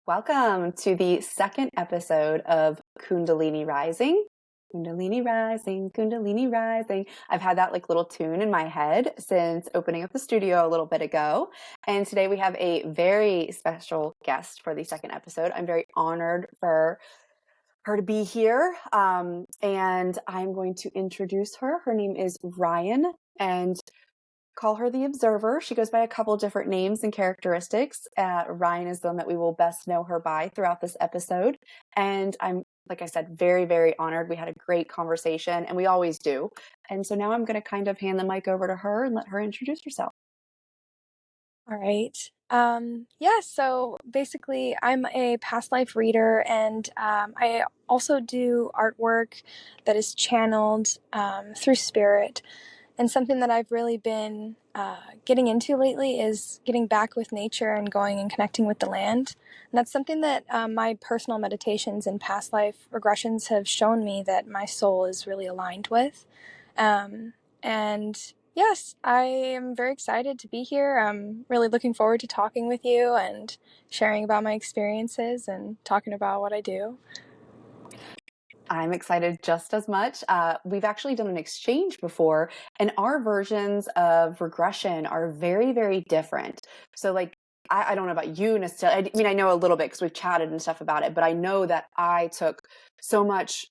Welcome to the second episode of Kundalini Rising. Kundalini Rising, Kundalini Rising. I've had that little tune in my head since opening up the studio a little bit ago. And today we have a very special guest for the second episode. I'm very honored for her to be here. And I'm going to introduce her. Her name is Ryan, and call her the Observer. She goes by a couple different names and characteristics. Ryan is the one that we will best know her by throughout this episode. And I'm, like I said, very, very honored. We had a great conversation, and we always do. And so now I'm going to kind of hand the mic over to her and let her introduce herself. All right. So basically, I'm a past life reader, and I also do artwork that is channeled through spirit. And something that I've really been getting into lately is getting back with nature and going and connecting with the land. And that's something that my personal meditations and past life regressions have shown me that my soul is really aligned with. And yes, I am very excited to be here. I'm really looking forward to talking with you and sharing about my experiences and talking about what I do. I'm excited just as much. We've actually done an exchange before, and our versions of regression are very, very different. So, I don't know about you necessarily. I mean, I know a little bit because we've chatted and stuff about it, but I know that I took so much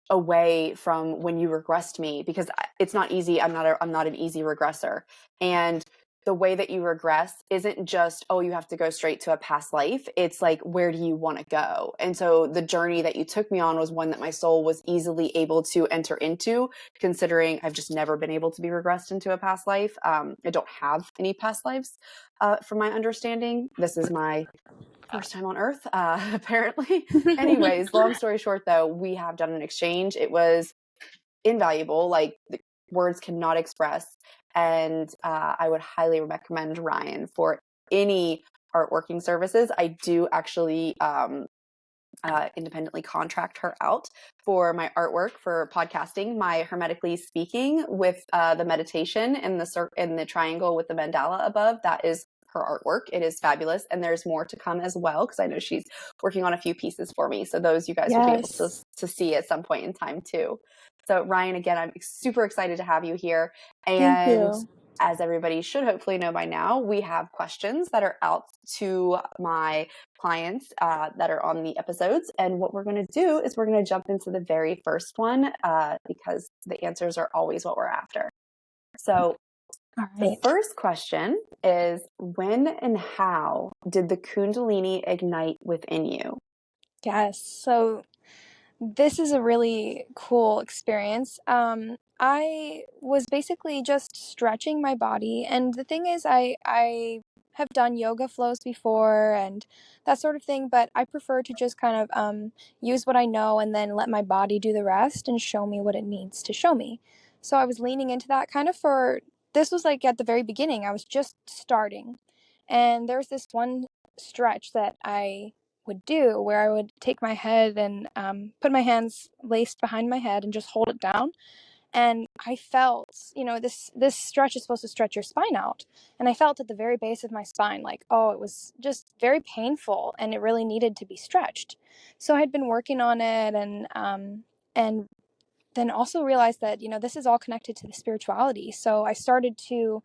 away from when you regressed me because it's not easy. I'm not an easy regressor. And the way that you regress isn't just, oh, you have to go straight to a past life. It's like, where do you want to go? And so the journey that you took me on was one that my soul was easily able to enter into, considering I've just never been able to be regressed into a past life. I don't have any past lives, from my understanding. This is my first time on earth, apparently. Anyways, long story short, though, we have done an exchange. It was invaluable. The words cannot express. And I would highly recommend Ryan for any artworking services. I do actually independently contract her out for my artwork for podcasting, my hermetically speaking with the meditation in the triangle with the mandala above. That is her artwork. It is fabulous. And there's more to come as well, because I know she's working on a few pieces for me. So those you guys will be able to see at some point in time too. So Ryan, again, I'm super excited to have you here. And as everybody should hopefully know by now, we have questions that are out to my clients that are on the episodes. And what we're going to do is we're going to jump into the very first one because the answers are always what we're after. So the first question is, when and how did the Kundalini ignite within you? Yes. So this is a really cool experience. I was basically just stretching my body. And the thing is, I have done yoga flows before and that sort of thing, but I prefer to just kind of use what I know and then let my body do the rest and show me what it needs to show me. So I was leaning into that kind of this was at the very beginning. I was just starting. And there's this one stretch that I would do where I would take my head and put my hands laced behind my head and just hold it down. And I felt, this stretch is supposed to stretch your spine out. And I felt at the very base of my spine, it was just very painful and it really needed to be stretched. So I had been working on it and then also realized that, this is all connected to the spirituality. So I started to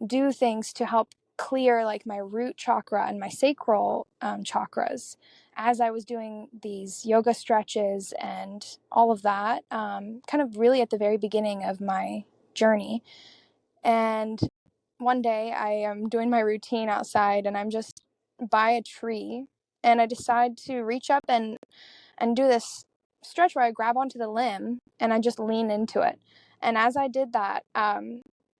do things to help clear my root chakra and my sacral chakras as I was doing these yoga stretches and all of that, kind of really at the very beginning of my journey. And one day I am doing my routine outside and I'm just by a tree and I decide to reach up and do this stretch where I grab onto the limb and I just lean into it. And as I did that,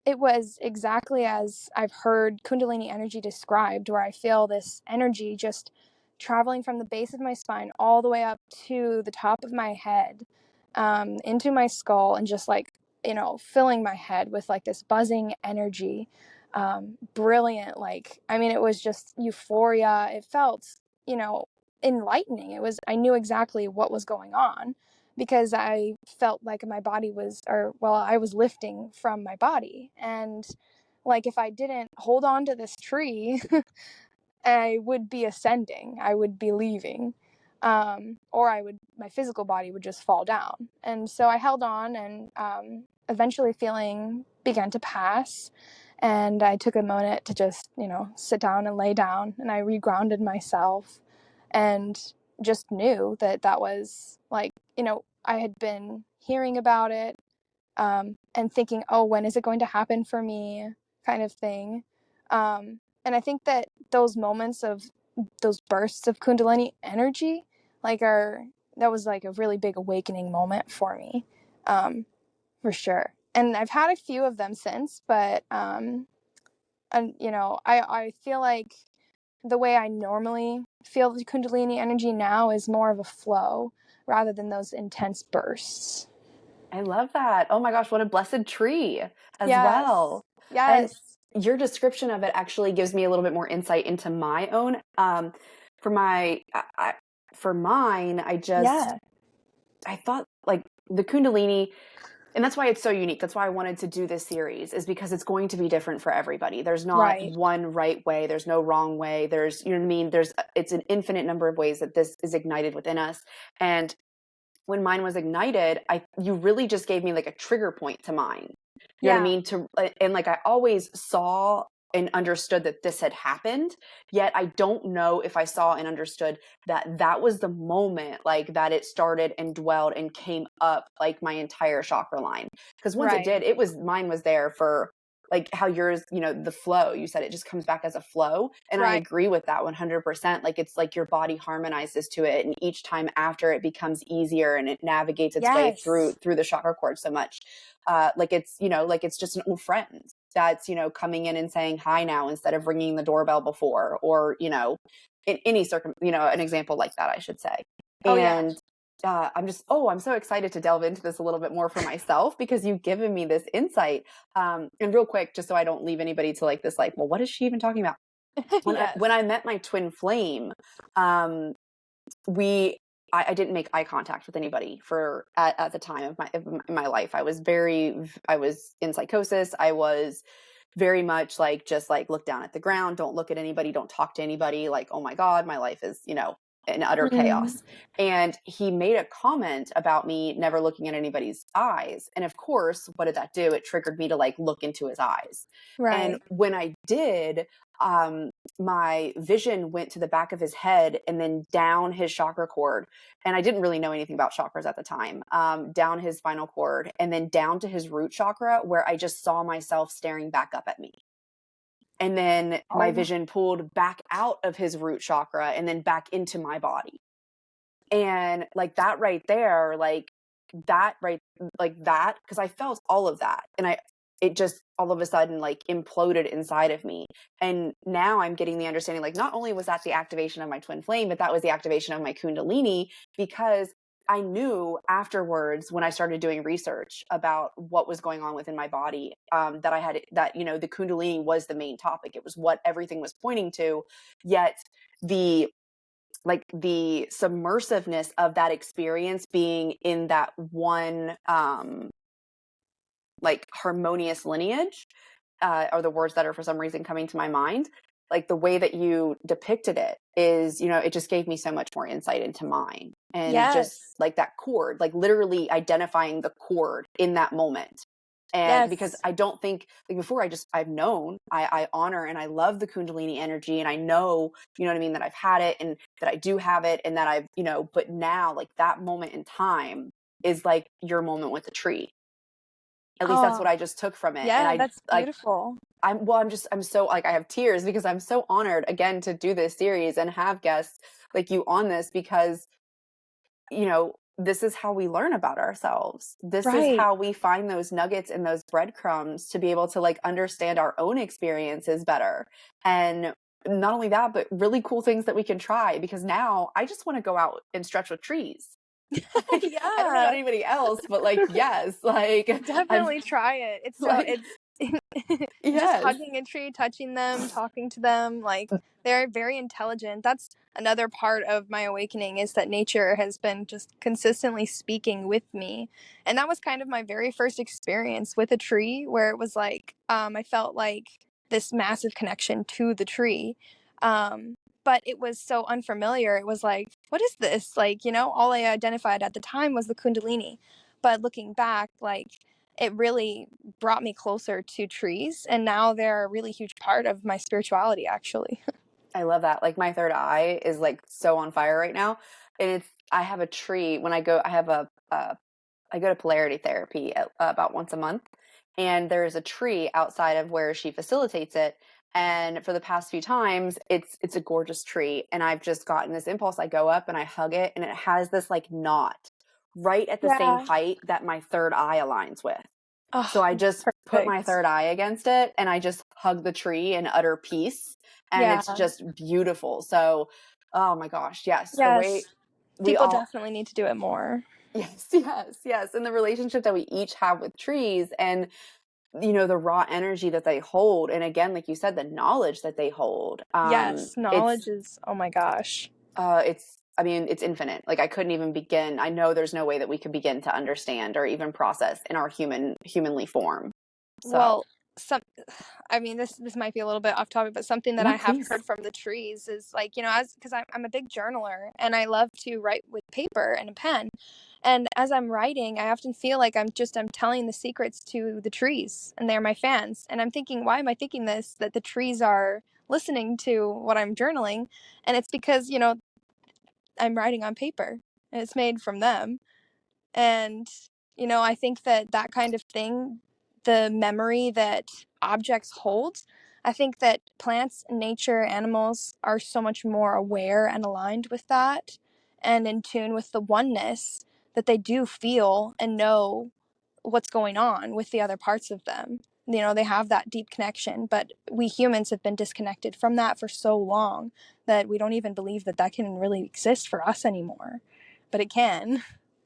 it was exactly as I've heard Kundalini energy described, where I feel this energy just traveling from the base of my spine all the way up to the top of my head, into my skull, and just filling my head with this buzzing energy. Brilliant. It was just euphoria. It felt, enlightening. I knew exactly what was going on because I felt like my body I was lifting from my body. And if I didn't hold on to this tree, I would be ascending, I would be leaving, or my physical body would just fall down. And so I held on, and eventually feeling began to pass. And I took a moment to just, sit down and lay down, and I regrounded myself and just knew that that was like, I had been hearing about it, and thinking, oh, when is it going to happen for me, kind of thing. And I think that those moments of those bursts of Kundalini energy, that was like a really big awakening moment for me, for sure. And I've had a few of them since, but and I feel like the way I normally feel the Kundalini energy now is more of a flow rather than those intense bursts. I love that. Oh my gosh, what a blessed tree as Yes. well. And Yes. your description of it actually gives me a little bit more insight into my own. For my, for mine, Yeah. I thought like the Kundalini, and that's why it's so unique. That's why I wanted to do this series, is because it's going to be different for everybody. There's not Right. one right way. There's no wrong way. There's, you know what I mean? It's an infinite number of ways that this is ignited within us. And when mine was ignited, you really just gave me like a trigger point to mine. You know what I Yeah. mean? And like I always saw and understood that this had happened, yet I don't know if I saw and understood that that was the moment like that it started and dwelled and came up like my entire chakra line. Because once it Right. did, mine was there for like how yours, the flow, you said it just comes back as a flow. And I Right. agree with that 100%. Like it's like your body harmonizes to it. And each time after it becomes easier and it navigates its way Yes. through the chakra cord so much. Like it's, like it's just an old friend that's, coming in and saying hi now instead of ringing the doorbell before, or, in any an example like that, I should say. Oh yeah. And I'm so excited to delve into this a little bit more for myself because you've given me this insight. And real quick, just so I don't leave anybody to like this, like, well, what is she even talking about? When Yes. I met my twin flame, um, I didn't make eye contact with anybody at the time of my life. I was in psychosis. I was very much like, just like look down at the ground, don't look at anybody, don't talk to anybody. Like, oh my God, my life is, in utter Mm. chaos. And he made a comment about me never looking at anybody's eyes. And of course, what did that do? It triggered me to like look into his eyes. And Right. when I did, my vision went to the back of his head and then down his chakra cord. And I didn't really know anything about chakras at the time, down his spinal cord and then down to his root chakra, where I just saw myself staring back up at me. And then my Oh. vision pulled back out of his root chakra and then back into my body. And like that right there, because I felt all of that. And it just all of a sudden like imploded inside of me. And now I'm getting the understanding, like, not only was that the activation of my twin flame, but that was the activation of my Kundalini, because I knew afterwards when I started doing research about what was going on within my body, that the Kundalini was the main topic. It was what everything was pointing to. Yet the submersiveness of that experience being in that one like harmonious lineage are the words that are for some reason coming to my mind. Like the way that you depicted it is, it just gave me so much more insight into mine, and just Yes. like that chord, like literally identifying the chord in that moment. And because Yes. I don't think like before, I've known, I honor and I love the Kundalini energy, and I know, you know what I mean, that I've had it and that I do have it, and that I've, but now like that moment in time is like your moment with the tree. At least that's Oh. what I just took from it. And Yeah, I that's like, beautiful. I'm so like, I have tears because I'm so honored again to do this series and have guests like you on this, because, this is how we learn about ourselves. This is Right. how we find those nuggets and those breadcrumbs to be able to like understand our own experiences better. And not only that, but really cool things that we can try, because now I just want to go out and stretch with trees. Like, I don't know about Yeah. anybody else, but like, yes, like I've Definitely try it. like, It's just yes. hugging a tree, touching them, talking to them, like they're very intelligent. That's another part of my awakening, is that nature has been just consistently speaking with me. And that was kind of my very first experience with a tree, where it was like I felt like this massive connection to the tree. But it was so unfamiliar. It was like, what is this? Like, all I identified at the time was the Kundalini. But looking back, like, it really brought me closer to trees. And now they're a really huge part of my spirituality, actually. I love that. Like my third eye is like so on fire right now. And I have a tree when I go to polarity therapy about once a month, and there's a tree outside of where she facilitates it. And for the past few times, it's a gorgeous tree, and I've just gotten this impulse. I go up and I hug it, and it has this like knot right at the same Yeah. height that my third eye aligns with. So Oh, I just put my perfect. third eye against it, and I just hug the tree in utter peace, and Yeah. it's just beautiful. So, oh my gosh, yes, the way Yes. we People all definitely need to do it more. yes, yes, yes. And the relationship that we each have with trees and, the raw energy that they hold. And again, like you said, the knowledge that they hold. Yes. Knowledge is, oh my gosh. I mean, it's infinite. Like I couldn't even begin. I know there's no way that we could begin to understand or even process in our humanly form. So, Well, some I mean, this might be a little bit off topic, but something that no, I have please. heard from the trees is like, as because I'm a big journaler and I love to write with paper and a pen. And as I'm writing, I often feel like I'm telling the secrets to the trees and they're my fans. And I'm thinking, why am I thinking this? That the trees are listening to what I'm journaling. And it's because, I'm writing on paper and it's made from them. And, I think that that kind of thing, the memory that objects hold, I think that plants, nature, animals are so much more aware and aligned with that and in tune with the oneness that they do feel and know what's going on with the other parts of them. They have that deep connection, but we humans have been disconnected from that for so long that we don't even believe that that can really exist for us anymore. But it can.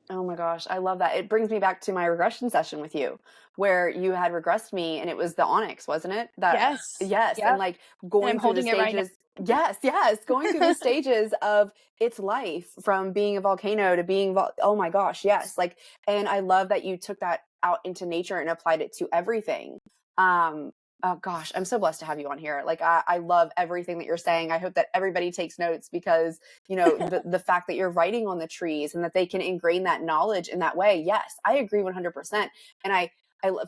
Oh my gosh, I love that. It brings me back to my regression session with you, where you had regressed me, and it was the onyx, wasn't it? That Yes. yes, and Yep. like And I'm going through the holding it right now. stages. Yes, yes, going through the stages of its life from being a volcano to being oh my gosh, yes. Like, and I love that you took that out into nature and applied it to everything. Um Oh gosh, I'm so blessed to have you on here. Like I love everything that you're saying. I hope that everybody takes notes because the fact that you're writing on the trees and that they can ingrain that knowledge in that way. Yes, I agree 100%. And I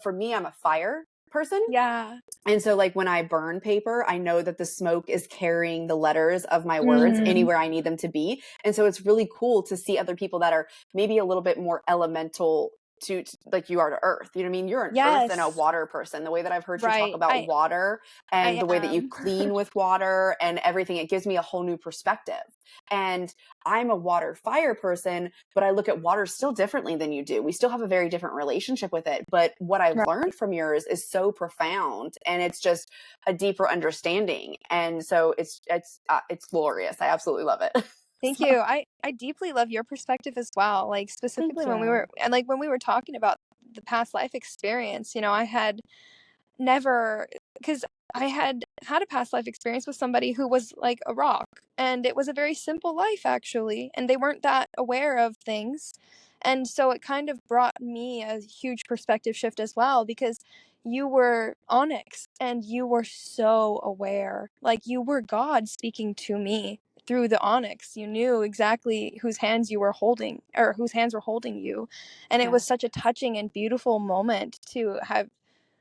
for me, I'm a fire person. Yeah. And so like when I burn paper, I know that the smoke is carrying the letters of my words Mm. anywhere I need them to be. And so it's really cool to see other people that are maybe a little bit more elemental to like you are to earth. You know what I mean? You're an earth and a Yes. water person. The way that I've heard you talk Right. about water and I the way that you am. clean with water and everything, it gives me a whole new perspective. And I'm a water fire person, but I look at water still differently than you do. We still have a very different relationship with it. But what I've Right. learned from yours is so profound, and it's just a deeper understanding. And so it's glorious. I absolutely love it. Thank So, you. I deeply love your perspective as well. Like thank specifically you. when we were talking about the past life experience, I had never, because I had had a past life experience with somebody who was like a rock, and it was a very simple life actually, and they weren't that aware of things. And so it kind of brought me a huge perspective shift as well, because you were onyx and you were so aware. Like you were God speaking to me through the onyx. You knew exactly whose hands you were holding or whose hands were holding you. And it was Yes. such a touching and beautiful moment to have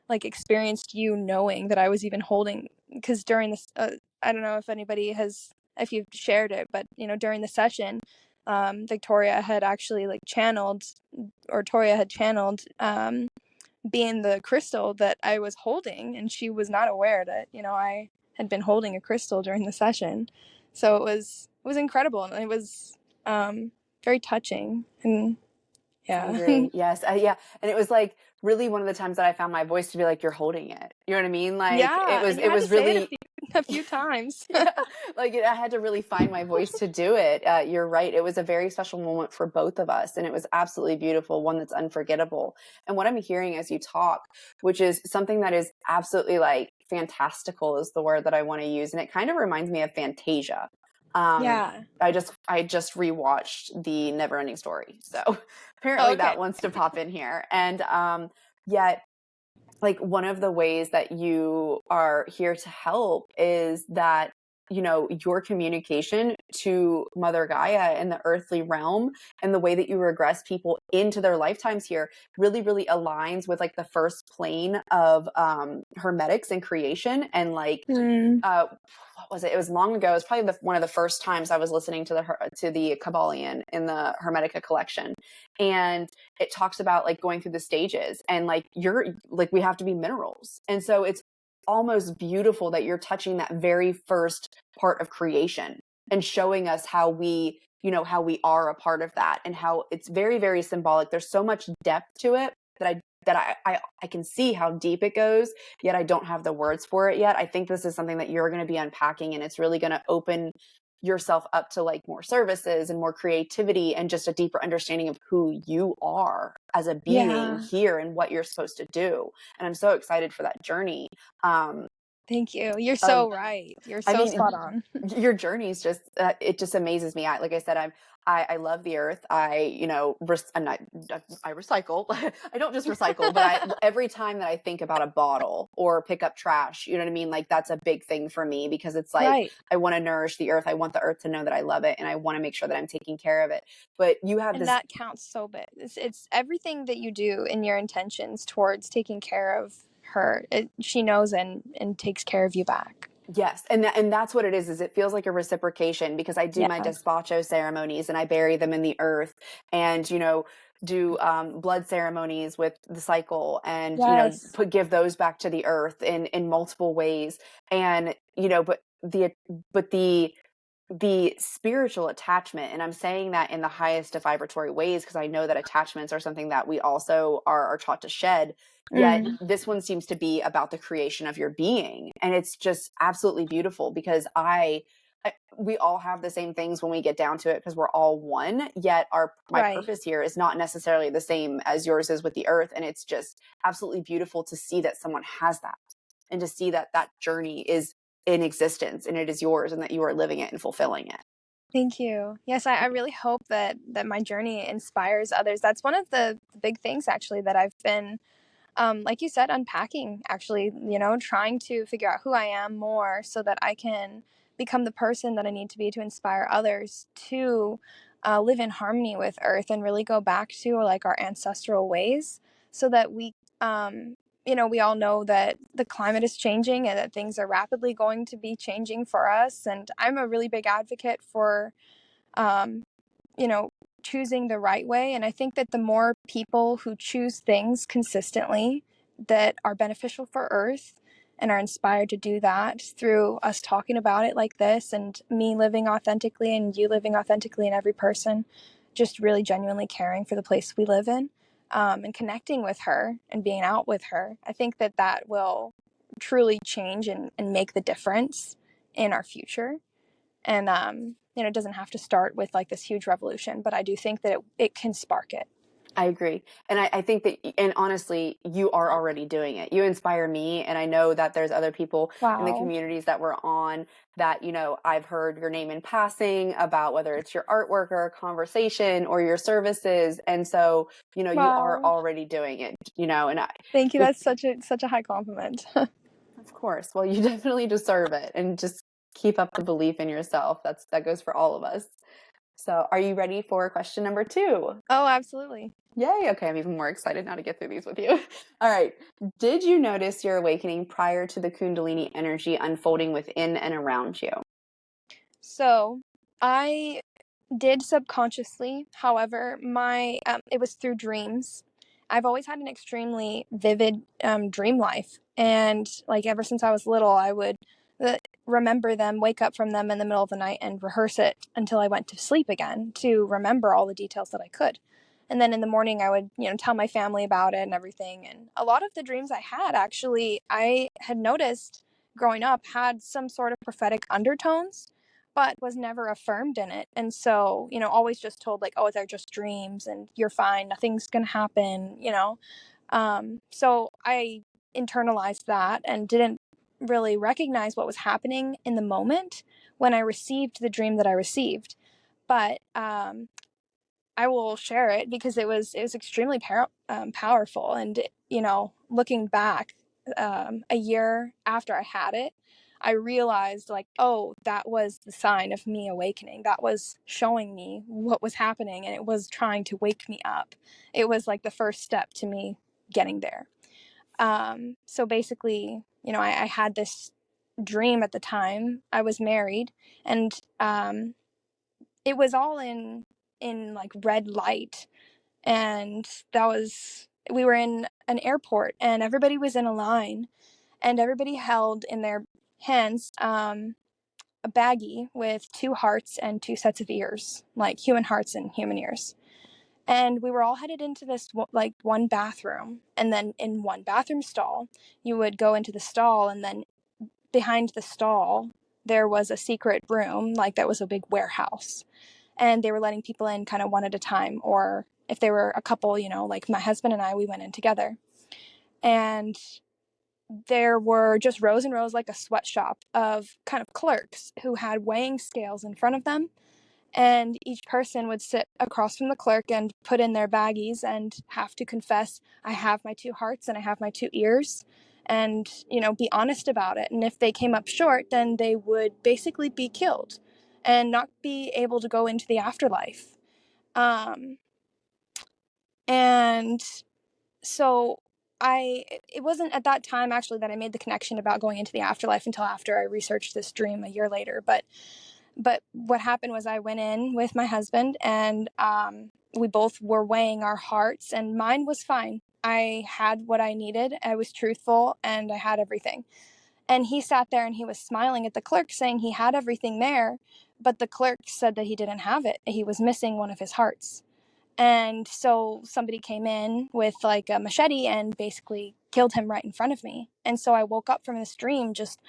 like experienced you knowing that I was even holding, because during this I don't know if you've shared it, but during the session, Victoria had actually like channeled, or Toria had channeled, being the crystal that I was holding, and she was not aware that I had been holding a crystal during the session. So it was incredible, and it was very touching, and I yeah. agree. Yes. Yeah. And it was like really one of the times that I found my voice to be like, you're holding it. You know what I mean? Like Yeah, and you it had to was say it really, a few times. yeah, like I had to really find my voice to do it. You're right. It was a very special moment for both of us. And it was absolutely beautiful, one that's unforgettable. And what I'm hearing as you talk, which is something that is absolutely like fantastical is the word that I want to use. And it kind of reminds me of Fantasia. Um, Yeah. I just rewatched the Never Ending Story. So apparently Okay. that wants to pop in here. And yet like one of the ways that you are here to help is that your communication to Mother Gaia and the earthly realm, and the way that you regress people into their lifetimes here really, really aligns with like the first plane of hermetics and creation. And like Mm. what was it? It was long ago. It was probably one of the first times I was listening to the Kabbalion in the Hermetica collection, and it talks about like going through the stages, and like we have to be minerals, and so it's almost beautiful that you're touching that very first part of creation and showing us how we are a part of that, and how it's very, very symbolic. There's so much depth to it that I can see how deep it goes, yet I don't have the words for it yet. I think this is something that you're going to be unpacking, and it's really going to open yourself up to like more services and more creativity and just a deeper understanding of who you are as a being Yeah. here and what you're supposed to do. And I'm so excited for that journey. Thank you. You're Of so right. You're I so mean, spot on. your journey is just it just amazes me. Like I said, I love the earth. I recycle. I don't just recycle, but every time that I think about a bottle or pick up trash, you know what I mean? Like that's a big thing for me, because it's like Right. I want to nourish the earth. I want the earth to know that I love it, and I want to make sure that I'm taking care of it. But you have And this. that counts so big. It's everything that you do in your intentions towards taking care of her. She knows and takes care of you back. Yes, and that's what it is it feels like a reciprocation, because I do my Yeah. despacho ceremonies and I bury them in the earth, and do blood ceremonies with the cycle, and Yes. give those back to the earth in multiple ways. And but the spiritual attachment, and I'm saying that in the highest of vibratory ways, because I know that attachments are something that we also are taught to shed. Yet Mm. this one seems to be about the creation of your being, and it's just absolutely beautiful, because we all have the same things when we get down to it, because we're all one. Yet my Right. purpose here is not necessarily the same as yours is with the earth, and it's just absolutely beautiful to see that someone has that, and to see that that journey is in existence, and it is yours, and that you are living it and fulfilling it. Thank you. Yes, I really hope that my journey inspires others. That's one of the big things actually that I've been like you said, unpacking, actually, trying to figure out who I am more so that I can become the person that I need to be to inspire others to live in harmony with Earth and really go back to like our ancestral ways, so that we all know that the climate is changing and that things are rapidly going to be changing for us. And I'm a really big advocate for um, you know, choosing the right way. And I think that the more people who choose things consistently that are beneficial for Earth and are inspired to do that through us talking about it like this, and me living authentically and you living authentically, in every person just really genuinely caring for the place we live in, and connecting with her and being out with her, I think that will truly change and make the difference in our future. And it doesn't have to start with like this huge revolution, but I do think that it can spark it. I agree. And I think that, and honestly, you are already doing it. You inspire me. And I know that there's other people in the Wow. communities that we're on that, I've heard your name in passing about, whether it's your artwork or a conversation or your services. And so, you are Wow. already doing it, and Thank you. with, That's such a high compliment. of course, well, you definitely deserve it, and just keep up the belief in yourself. That goes for all of us. So are you ready for question number 2? Oh, absolutely. Yay. Okay. I'm even more excited now to get through these with you. All right. Did you notice your awakening prior to the Kundalini energy unfolding within and around you? So I did subconsciously. However, my it was through dreams. I've always had an extremely vivid dream life, and like ever since I was little, I would remember them, wake up from them in the middle of the night, and rehearse it until I went to sleep again to remember all the details that I could. And then in the morning, I would tell my family about it and everything. And a lot of the dreams I had, actually, I had noticed growing up had some sort of prophetic undertones, but was never affirmed in it. And so, always just told like, oh, they're just dreams and you're fine, nothing's gonna happen. So I internalized that and didn't really recognize what was happening in the moment when I received the dream that I received. But I will share it because it was extremely powerful. And looking back, a year after I had it, I realized like, oh, that was the sign of me awakening. That was showing me what was happening, and it was trying to wake me up. It was like the first step to me getting there. So basically, I had this dream at the time. I was married, and it was all in like red light, and we were in an airport, and everybody was in a line, and everybody held in their hands a baggie with two hearts and two sets of ears, like human hearts and human ears. And we were all headed into this like one bathroom, and then in one bathroom stall, you would go into the stall, and then behind the stall there was a secret room, like that was a big warehouse, and they were letting people in kind of one at a time, or if they were a couple, like my husband and I, we went in together. And there were just rows and rows, like a sweatshop, of kind of clerks who had weighing scales in front of them, and each person would sit across from the clerk and put in their baggies and have to confess, I have my two hearts and I have my two ears, and be honest about it. And if they came up short, then they would basically be killed and not be able to go into the afterlife. And so it wasn't at that time actually that I made the connection about going into the afterlife until after I researched this dream a year later. But what happened was I went in with my husband, and we both were weighing our hearts, and mine was fine. I had what I needed. I was truthful, and I had everything. And he sat there and he was smiling at the clerk, saying he had everything there, but the clerk said that he didn't have it. He was missing one of his hearts. And so somebody came in with like a machete and basically killed him right in front of me. And so I woke up from this dream just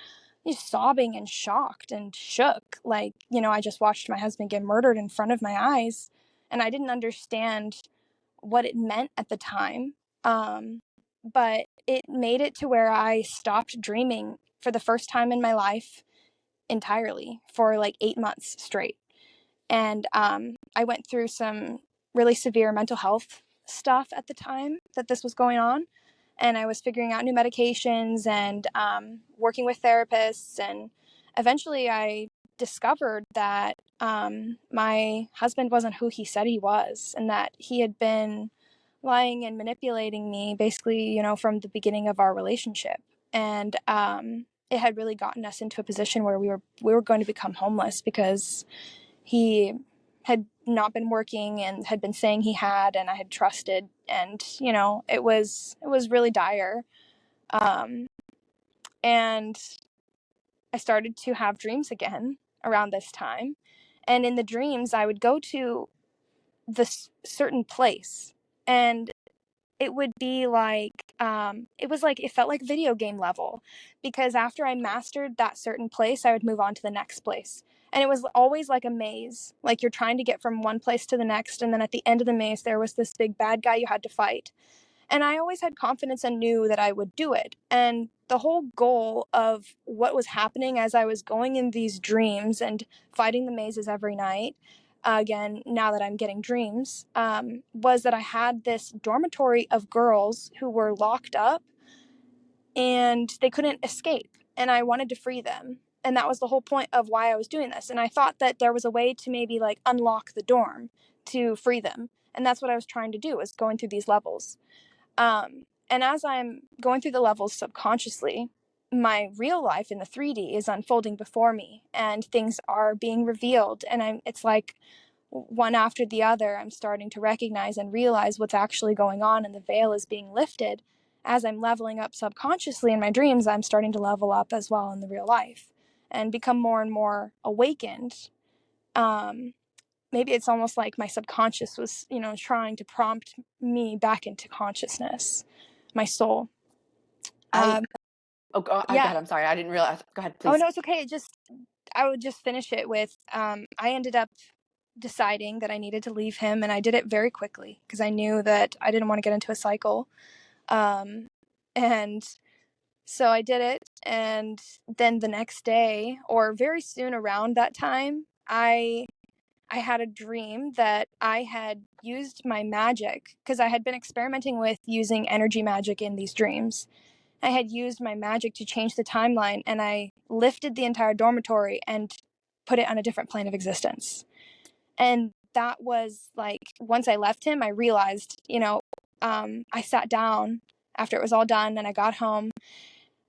sobbing and shocked and shook. Like, I just watched my husband get murdered in front of my eyes, and I didn't understand what it meant at the time. But it made it to where I stopped dreaming for the first time in my life entirely for like 8 months straight. And I went through some really severe mental health stuff at the time that this was going on. And I was figuring out new medications and working with therapists. And eventually I discovered that my husband wasn't who he said he was, and that he had been lying and manipulating me basically, from the beginning of our relationship. And it had really gotten us into a position where we were going to become homeless because he had not been working and had been saying he had, and I had trusted, and it was really dire. And I started to have dreams again around this time, and in the dreams I would go to this certain place, and it would be like it felt like video game level, because after I mastered that certain place I would move on to the next place, and it was always like a maze, like you're trying to get from one place to the next, and then at the end of the maze there was this big bad guy you had to fight. And I always had confidence and knew that I would do it. And the whole goal of what was happening as I was going in these dreams and fighting the mazes every night, again, now that I'm getting dreams, was that I had this dormitory of girls who were locked up and they couldn't escape. And I wanted to free them. And that was the whole point of why I was doing this. And I thought that there was a way to maybe like unlock the dorm to free them. And that's what I was trying to do, was going through these levels. And as I'm going through the levels subconsciously, my real life in the 3D is unfolding before me, and things are being revealed. And it's like one after the other, I'm starting to recognize and realize what's actually going on, and the veil is being lifted. As I'm leveling up subconsciously in my dreams, I'm starting to level up as well in the real life and become more and more awakened. Maybe it's almost like my subconscious was, trying to prompt me back into consciousness, my soul. I Um, Oh, go yeah. ahead. I'm sorry. I didn't realize. Go ahead, Oh please. no, it's okay. I would just finish it with, I ended up deciding that I needed to leave him, and I did it very quickly because I knew that I didn't want to get into a cycle. And so I did it, and then the next day, or very soon around that time, I had a dream that I had used my magic, because I had been experimenting with using energy magic in these dreams. I had used my magic to change the timeline, and I lifted the entire dormitory and put it on a different plane of existence. And that was like, once I left him, I realized, I sat down after it was all done and I got home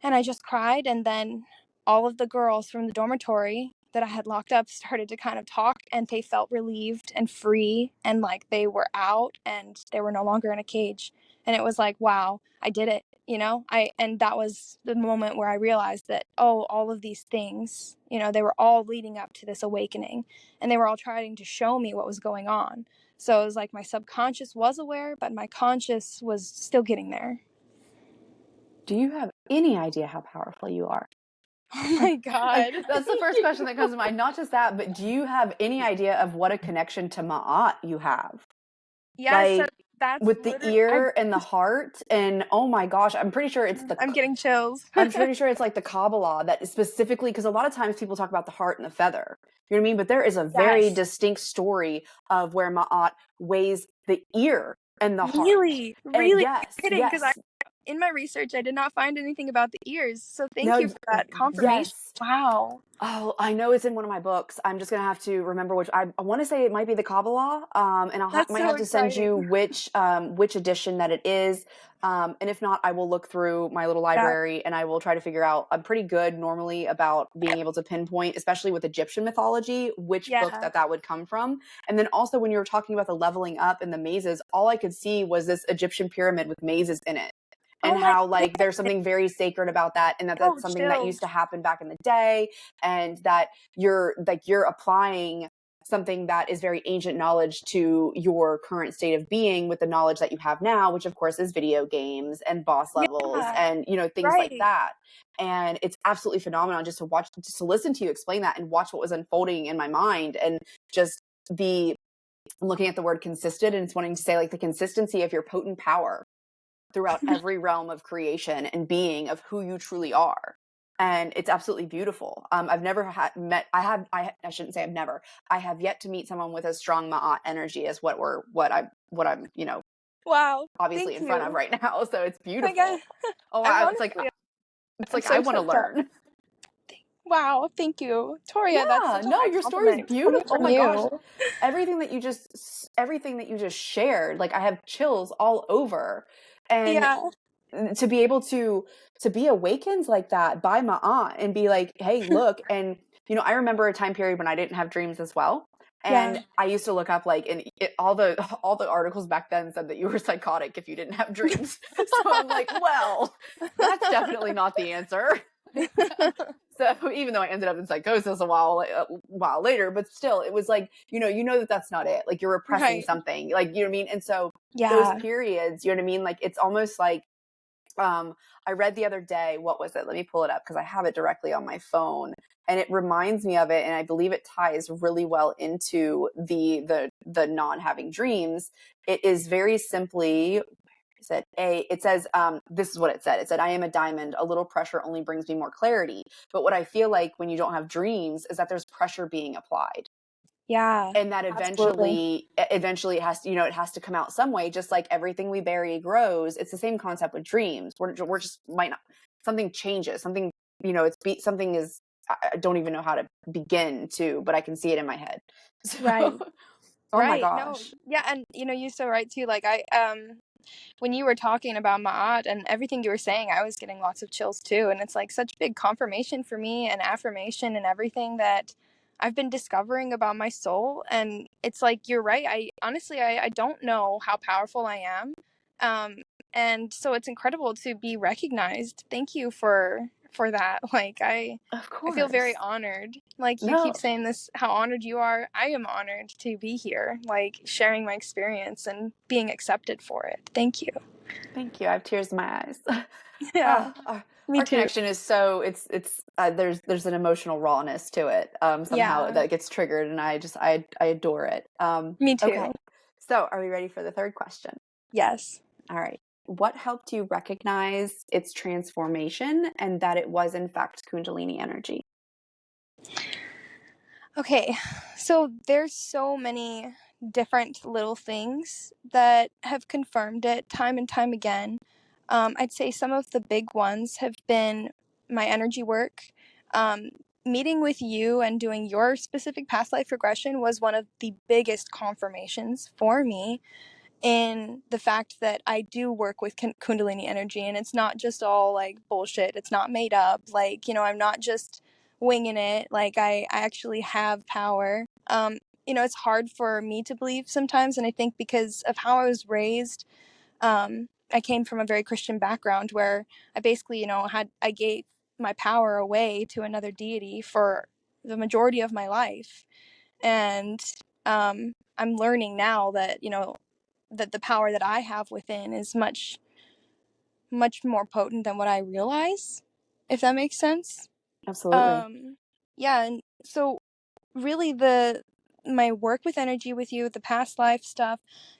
and I just cried. And then all of the girls from the dormitory that I had locked up started to kind of talk, and they felt relieved and free, and like they were out and they were no longer in a cage. And it was like, wow, I did it. And that was the moment where I realized that, oh, all of these things, they were all leading up to this awakening, and they were all trying to show me what was going on. So it was like my subconscious was aware, but my conscious was still getting there. Do you have any idea how powerful you are? Oh my God. That's the first question that comes to mind. Not just that, but do you have any idea of what a connection to Ma'at you have? Yeah, so Like, that's with the ear and the heart, and oh my gosh, I'm pretty sure it's I'm getting chills. I'm pretty sure it's like the Kabbalah that is specifically, because a lot of times people talk about the heart and the feather. You know what I mean? But there is a very Yes. distinct story of where Ma'at weighs the ear and the heart. Really? And Really? yes, Kidding? Because yes. in my research, I did not find anything about the ears. So thank No, you for that confirmation. yes. Wow. Oh, I know it's in one of my books. I'm just gonna have to remember which. I want to say it might be the Kabbalah, and That's might so have to send you exciting. which edition that it is. And if not, I will look through my little library and I will try to figure out. I'm pretty good normally about being able to pinpoint, especially with Egyptian mythology, which book that would come from. And then also when you were talking about the leveling up and the mazes, all I could see was this Egyptian pyramid with mazes in it. And how like there's something very sacred about that, and that's something that used to happen back in the day, and that you're applying something that is very ancient knowledge to your current state of being with the knowledge that you have now, which of course is video games and boss levels and things like that. And it's absolutely phenomenal just to listen to you explain that and watch what was unfolding in my mind, and just be looking at the word consistent, and it's wanting to say like the consistency of your potent power throughout every realm of creation and being of who you truly are. And it's absolutely beautiful. I've never I shouldn't say I've never, I have yet to meet someone with as strong Ma'at energy as what I'm, wow, obviously in front of right now. So it's beautiful. It's like, I want to learn. Wow, thank you, Toria. That's such a high your story is beautiful. Oh my gosh, everything that you just shared, like I have chills all over. And to be able to be awakened like that by my aunt and be like, hey, look. And I remember a time period when I didn't have dreams as well, and I used to look up like, and all the articles back then said that you were psychotic if you didn't have dreams. So I'm like, well, that's definitely not the answer. So even though I ended up in psychosis a while later, but still, it was like, that's not it. Like you're repressing something, like, you know what I mean? And so those periods, you know what I mean? Like, it's almost like, I read the other day, what was it? Let me pull it up because I have it directly on my phone, and it reminds me of it. And I believe it ties really well into the non-having dreams. It is very simply, it says, this is what it said. It said, I am a diamond. A little pressure only brings me more clarity. But what I feel like when you don't have dreams is that there's pressure being applied. Yeah. And that eventually it has to, it has to come out some way, just like everything we bury grows. It's the same concept with dreams. We're just might not, something changes, something, something is, I don't even know how to begin to, but I can see it in my head. So, oh my gosh. No, yeah. And you're so right too. Like when you were talking about Ma'at and everything you were saying, I was getting lots of chills too. And it's like such big confirmation for me and affirmation and everything that I've been discovering about my soul. And it's like, you're right. I honestly, I don't know how powerful I am. And so it's incredible to be recognized. Thank you for that. Like, of course, I feel very honored. Like, you keep saying this, how honored you are. I am honored to be here, like sharing my experience and being accepted for it. Thank you. Thank you. I have tears in my eyes. Yeah. Our connection is so, it's there's an emotional rawness to it, somehow that gets triggered, and I adore it. Me too. Okay. So are we ready for the third question? Yes. All right. What helped you recognize its transformation and that it was in fact Kundalini energy? Okay. So there's so many different little things that have confirmed it time and time again. I'd say some of the big ones have been my energy work. Um, Meeting with you and doing your specific past life regression was one of the biggest confirmations for me in the fact that I do work with Kundalini energy, and it's not just all like bullshit. It's not made up. Like, I'm not just winging it. Like, I actually have power. It's hard for me to believe sometimes, and I think because of how I was raised, I came from a very Christian background where I basically, I gave my power away to another deity for the majority of my life. And I'm learning now that, that the power that I have within is much, much more potent than what I realize, if that makes sense. Absolutely. Yeah. And so really my work with energy with you, the past life stuff,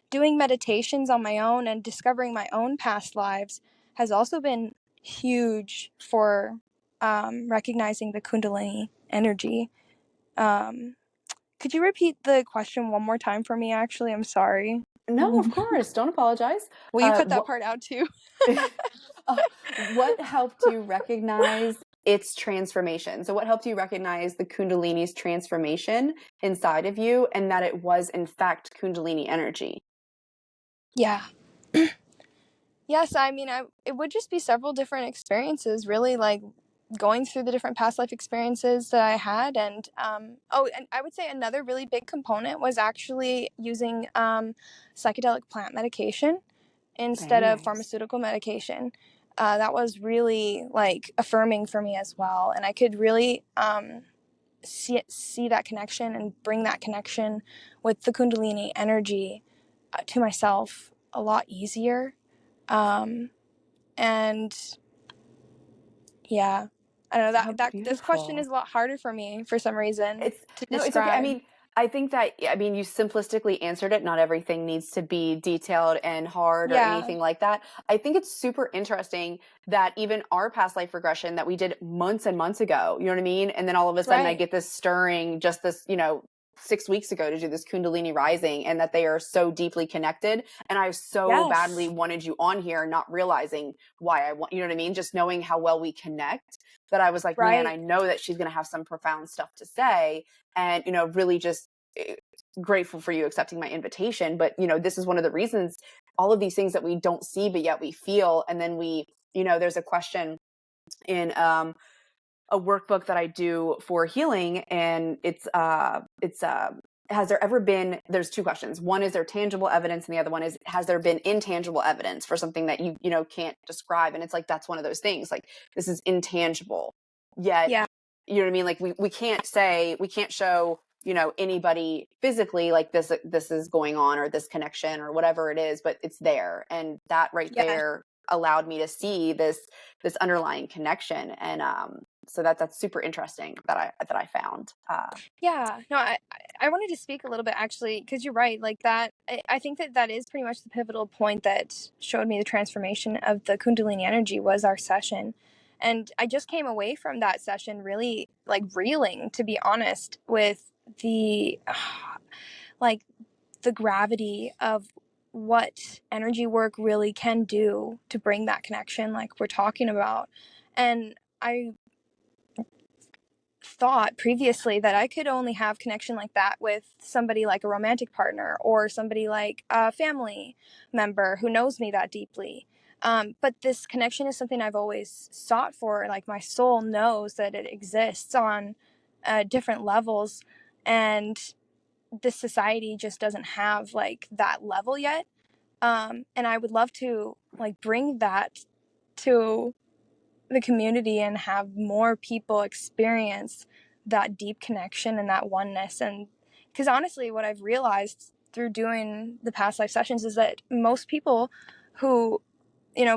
doing meditations on my own and discovering my own past lives has also been huge for recognizing the Kundalini energy. Could you repeat the question one more time for me? Actually, I'm sorry. No, of course. Don't apologize. Will you cut that What part out too? what helped you recognize its transformation? So what helped you recognize the Kundalini's transformation inside of you and that it was in fact Kundalini energy? Yeah. Yes, I mean, it would just be several different experiences, really, like going through the different past life experiences that I had. And and I would say another really big component was actually using psychedelic plant medication instead Very of nice. pharmaceutical medication. That was really like affirming for me as well. And I could really see that connection and bring that connection with the Kundalini energy to myself a lot easier. Um, and yeah, I don't know How that this question is beautiful. a lot harder for me for some reason It's to no, it's okay. I describe. mean, I think that, I mean, you simplistically answered it. Not everything needs to be detailed and hard or Yeah, anything like that. I think it's super interesting that even our past life regression that we did months and months ago, you know what I mean? And then all of a sudden I right. get this stirring just this, 6 weeks ago to do this Kundalini Rising, and that they are so deeply connected. And I so badly Yes, wanted you on here, not realizing why I want, you know what I mean? Just knowing how well we connect, that I was like, man, I right. know that she's going to have some profound stuff to say. And, really just grateful for you accepting my invitation. But, this is one of the reasons, all of these things that we don't see, but yet we feel. And then there's a question in a workbook that I do for healing, and has there ever been, there's two questions. One is there tangible evidence, and the other one is, has there been intangible evidence for something that you can't describe? And it's like, that's one of those things, like, this is intangible, yet, Yeah, you know what I mean? Like, we can't say, we can't show, anybody physically, like, this is going on, or this connection, or whatever it is, but it's there. And that right yeah. there allowed me to see this underlying connection. And so that's super interesting that I found. Yeah, no, I wanted to speak a little bit actually, because you're right. Like that, I think that is pretty much the pivotal point that showed me the transformation of the Kundalini energy was our session. And I just came away from that session really like reeling, to be honest, with the like the gravity of what energy work really can do to bring that connection like we're talking about. And I thought previously that I could only have connection like that with somebody like a romantic partner or somebody like a family member who knows me that deeply. But this connection is something I've always sought for. Like my soul knows that it exists on different levels, and this society just doesn't have like that level yet. And I would love to like bring that to the community and have more people experience that deep connection and that oneness. And because honestly, what I've realized through doing the past life sessions is that most people who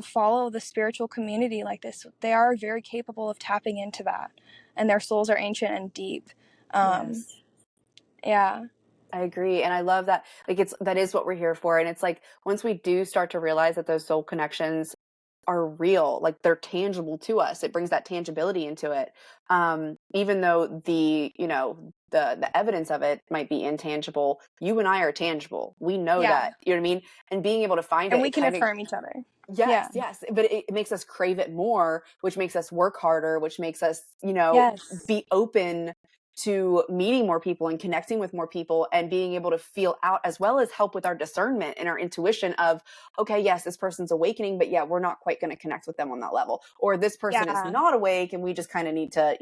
follow the spiritual community like this, they are very capable of tapping into that, and their souls are ancient and deep. um Yes, yeah, I agree. And I love that. Like, that is what we're here for. And it's like, once we do start to realize that those soul connections are real, like, they're tangible to us, it brings that tangibility into it. Even though the evidence of it might be intangible, you and I are tangible. We know yeah, that, you know what I mean? And being able to find and it, we it can kind of, affirm each other. Yes, Yeah. yes, but it makes us crave it more, which makes us work harder, which makes us, Yes. be open to meeting more people and connecting with more people and being able to feel out, as well as help with our discernment and our intuition of, okay, yes, this person's awakening, but yeah, we're not quite going to connect with them on that level. Or this person is Yeah. not awake and we just kind of need to,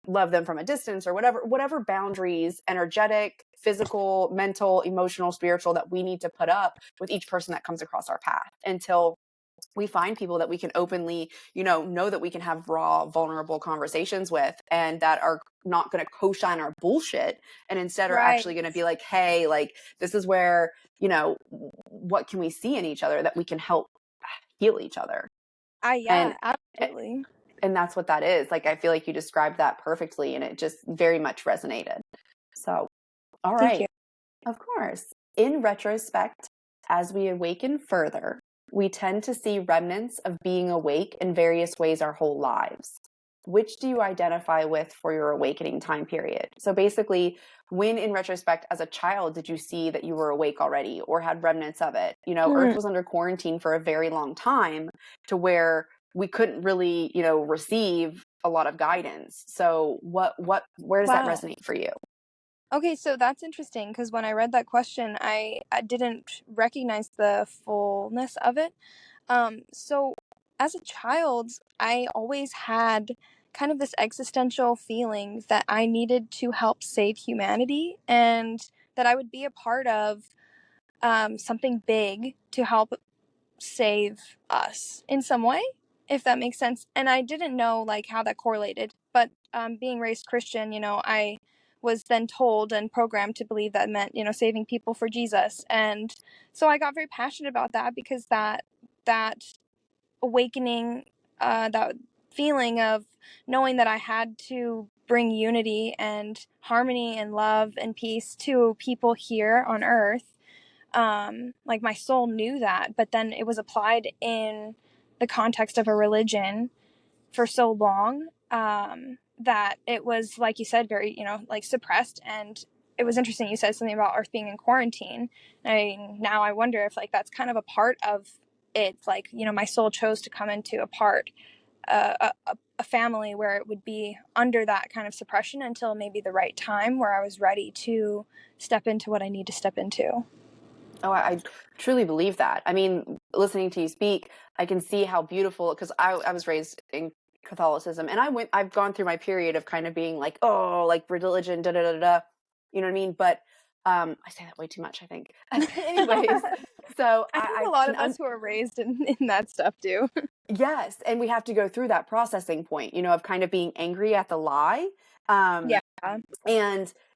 love them from a distance, or whatever boundaries, energetic, physical, mental, emotional, spiritual, that we need to put up with each person that comes across our path, until we find people that we can openly, know that we can have raw, vulnerable conversations with, and that are not going to co-sign our bullshit, and instead are Right. actually going to be like, hey, like, this is where, what can we see in each other that we can help heal each other. And Yeah, absolutely. and that's what that is. Like, I feel like you described that perfectly, and it just very much resonated. So, all Thank you. right. Of course. In retrospect, as we awaken further, we tend to see remnants of being awake in various ways our whole lives. Which do you identify with for your awakening time period? So basically, when in retrospect, as a child, did you see that you were awake already or had remnants of it? Earth Hmm. was under quarantine for a very long time, to where we couldn't really, receive a lot of guidance. So where does that Wow. resonate for you? Okay, so that's interesting because when I read that question, I didn't recognize the fullness of it. So as a child, I always had kind of this existential feeling that I needed to help save humanity and that I would be a part of something big to help save us in some way, if that makes sense. And I didn't know like how that correlated, but being raised Christian, I was then told and programmed to believe that meant, saving people for Jesus. And so I got very passionate about that because that awakening, that feeling of knowing that I had to bring unity and harmony and love and peace to people here on earth, like my soul knew that, but then it was applied in the context of a religion for so long, that it was, like you said, very, like suppressed. And it was interesting you said something about earth being in quarantine. Now I wonder if like that's kind of a part of it, like, my soul chose to come into a family where it would be under that kind of suppression until maybe the right time where I was ready to step into what I need to step into. Oh, I truly believe that. I mean, listening to you speak, I can see how beautiful, because I was raised in Catholicism, and I've gone through my period of kind of being like, oh, like religion, da da da da, you know what I mean? But I say that way too much, I think. Anyways, so I think a I lot can of us who are raised in that stuff do. yes, and we have to go through that processing point, of kind of being angry at the lie. Yeah.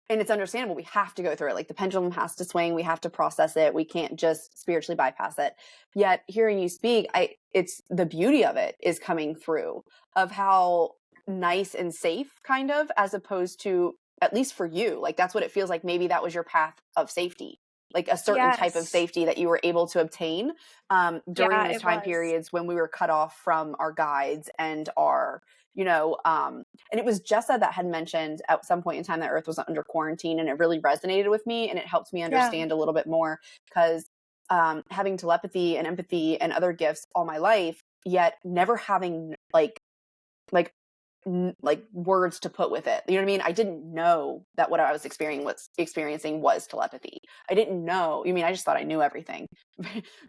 And it's understandable, we have to go through it, like the pendulum has to swing, we have to process it, we can't just spiritually bypass it. Yet hearing you speak, it's the beauty of it is coming through, of how nice and safe, kind of, as opposed to, at least for you, like that's what it feels like, maybe that was your path of safety, like a certain type of Yes. safety that you were able to obtain during Yeah, those it time was. periods when we were cut off from our guides and our, you know um and it was Jessa that had mentioned at some point in time that Earth was under quarantine, and it really resonated with me, and it helped me Yeah. understand a little bit more, because having telepathy and empathy and other gifts all my life, yet never having like like words to put with it. You know what I mean? I didn't know that what I was experiencing was telepathy. I didn't know. You mean I just thought I knew everything.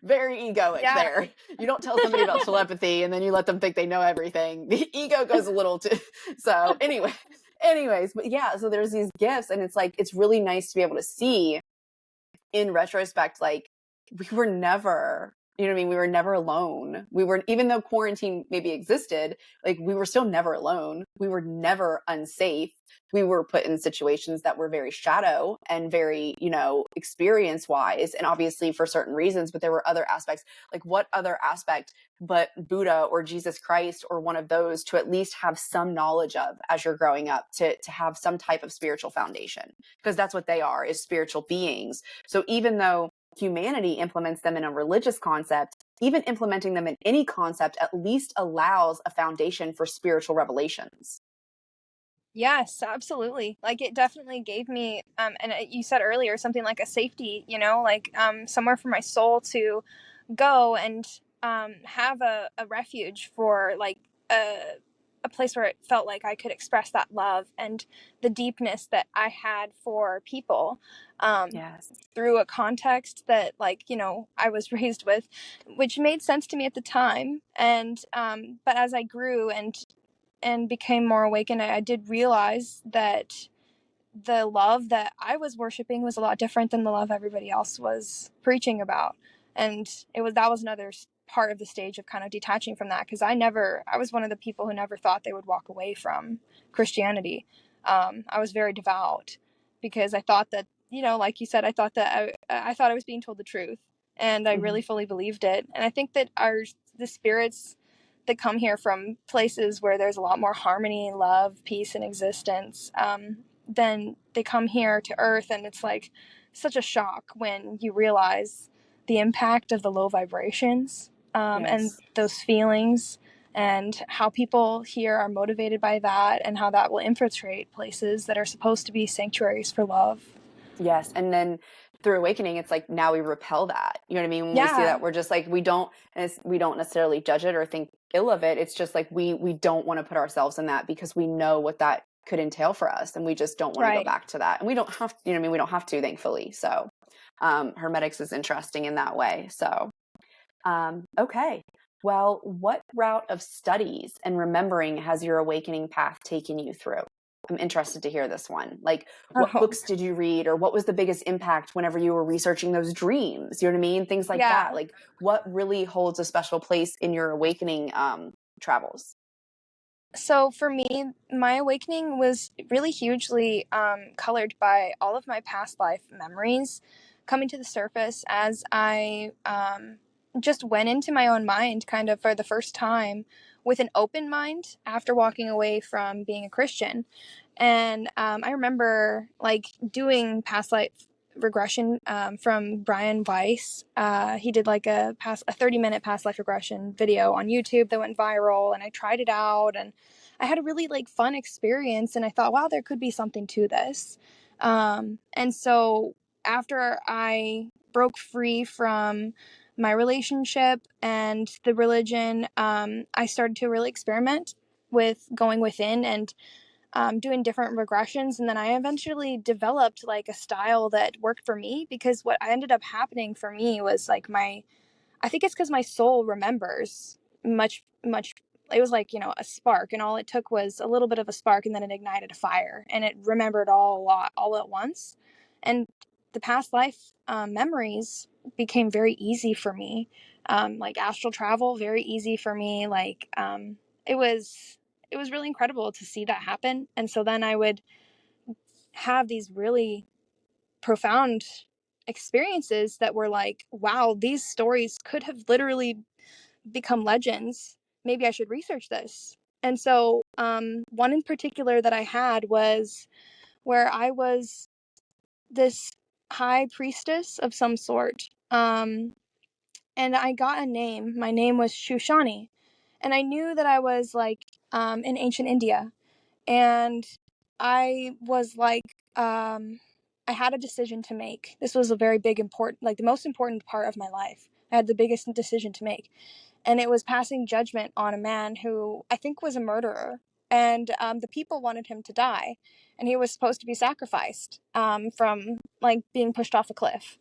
Very egoic Yeah. there. You don't tell somebody about telepathy and then you let them think they know everything. The ego goes a little too. So anyways, but yeah, so there's these gifts, and it's like it's really nice to be able to see in retrospect, like, we were never, you know what I mean? We were never alone. We were, even though quarantine maybe existed, like, we were still never alone. We were never unsafe. We were put in situations that were very shadow and very, experience wise, and obviously for certain reasons, but there were other aspects. Like, what other aspect but Buddha or Jesus Christ or one of those to at least have some knowledge of as you're growing up, to have some type of spiritual foundation? Because that's what they are, is spiritual beings. So even though humanity implements them in a religious concept, even implementing them in any concept at least allows a foundation for spiritual revelations. Yes, absolutely. Like it definitely gave me, and you said earlier something like a safety, like somewhere for my soul to go and have a refuge for like a place where it felt like I could express that love and the deepness that I had for people, Yes. through a context that, like, I was raised with, which made sense to me at the time. And but as I grew and became more awakened, I did realize that the love that I was worshiping was a lot different than the love everybody else was preaching about. And that was another part of the stage of kind of detaching from that, because I was one of the people who never thought they would walk away from Christianity. I was very devout because I thought that, like you said, I thought that I thought I was being told the truth, and I Mhm. really fully believed it. And I think that the spirits that come here from places where there's a lot more harmony, love, peace, and existence, then they come here to Earth, and it's like such a shock when you realize the impact of the low vibrations, and Yes. those feelings, and how people here are motivated by that, and how that will infiltrate places that are supposed to be sanctuaries for love. Yes. And then through awakening, it's like now we repel that. You know what I mean? When we see Yeah, that, we're just like, we don't necessarily judge it or think ill of it. It's just like we don't want to put ourselves in that because we know what that could entail for us, and we just don't want to go right. back to that. And we don't have, you know what I mean? We don't have to, thankfully. So hermetics is interesting in that way. So okay. Well, what route of studies and remembering has your awakening path taken you through? I'm interested to hear this one. Like, what Oh, books did you read, or what was the biggest impact whenever you were researching those dreams? You know what I mean? Things like that. yeah. Like, what really holds a special place in your awakening travels? So for me, my awakening was really hugely colored by all of my past life memories coming to the surface as I just went into my own mind kind of for the first time with an open mind after walking away from being a Christian. And I remember like doing past life regression from Brian Weiss. He did like a 30-minute past life regression video on YouTube that went viral, and I tried it out, and I had a really like fun experience, and I thought, wow, there could be something to this. And so after I broke free from my relationship and the religion, I started to really experiment with going within and doing different regressions. And then I eventually developed like a style that worked for me, because what ended up happening for me was like I think it's because my soul remembers much. It was like, a spark, and all it took was a little bit of a spark, and then it ignited a fire, and it remembered all a lot, all at once. And the past life memories became very easy for me. Like astral travel, very easy for me. Like it was, it was really incredible to see that happen. And so then I would have these really profound experiences that were like, wow, these stories could have literally become legends. Maybe I should research this. And so, one in particular that I had was where I was this high priestess of some sort. And I got a name. My name was Shushani. And I knew that I was like in ancient India. And I was like, I had a decision to make. This was a very big, important, like the most important part of my life. I had the biggest decision to make, and it was passing judgment on a man who I think was a murderer. And the people wanted him to die, and he was supposed to be sacrificed from like being pushed off a cliff.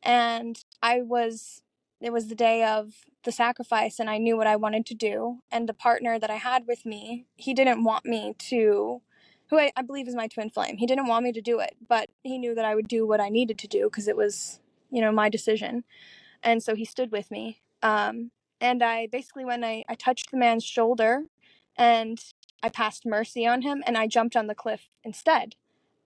And it was the day of the sacrifice, and I knew what I wanted to do. And the partner that I had with me, he didn't want me to, who I believe is my twin flame, he didn't want me to do it, but he knew that I would do what I needed to do because it was, my decision. And so he stood with me. And I basically, when I touched the man's shoulder and I passed mercy on him, and I jumped on the cliff instead.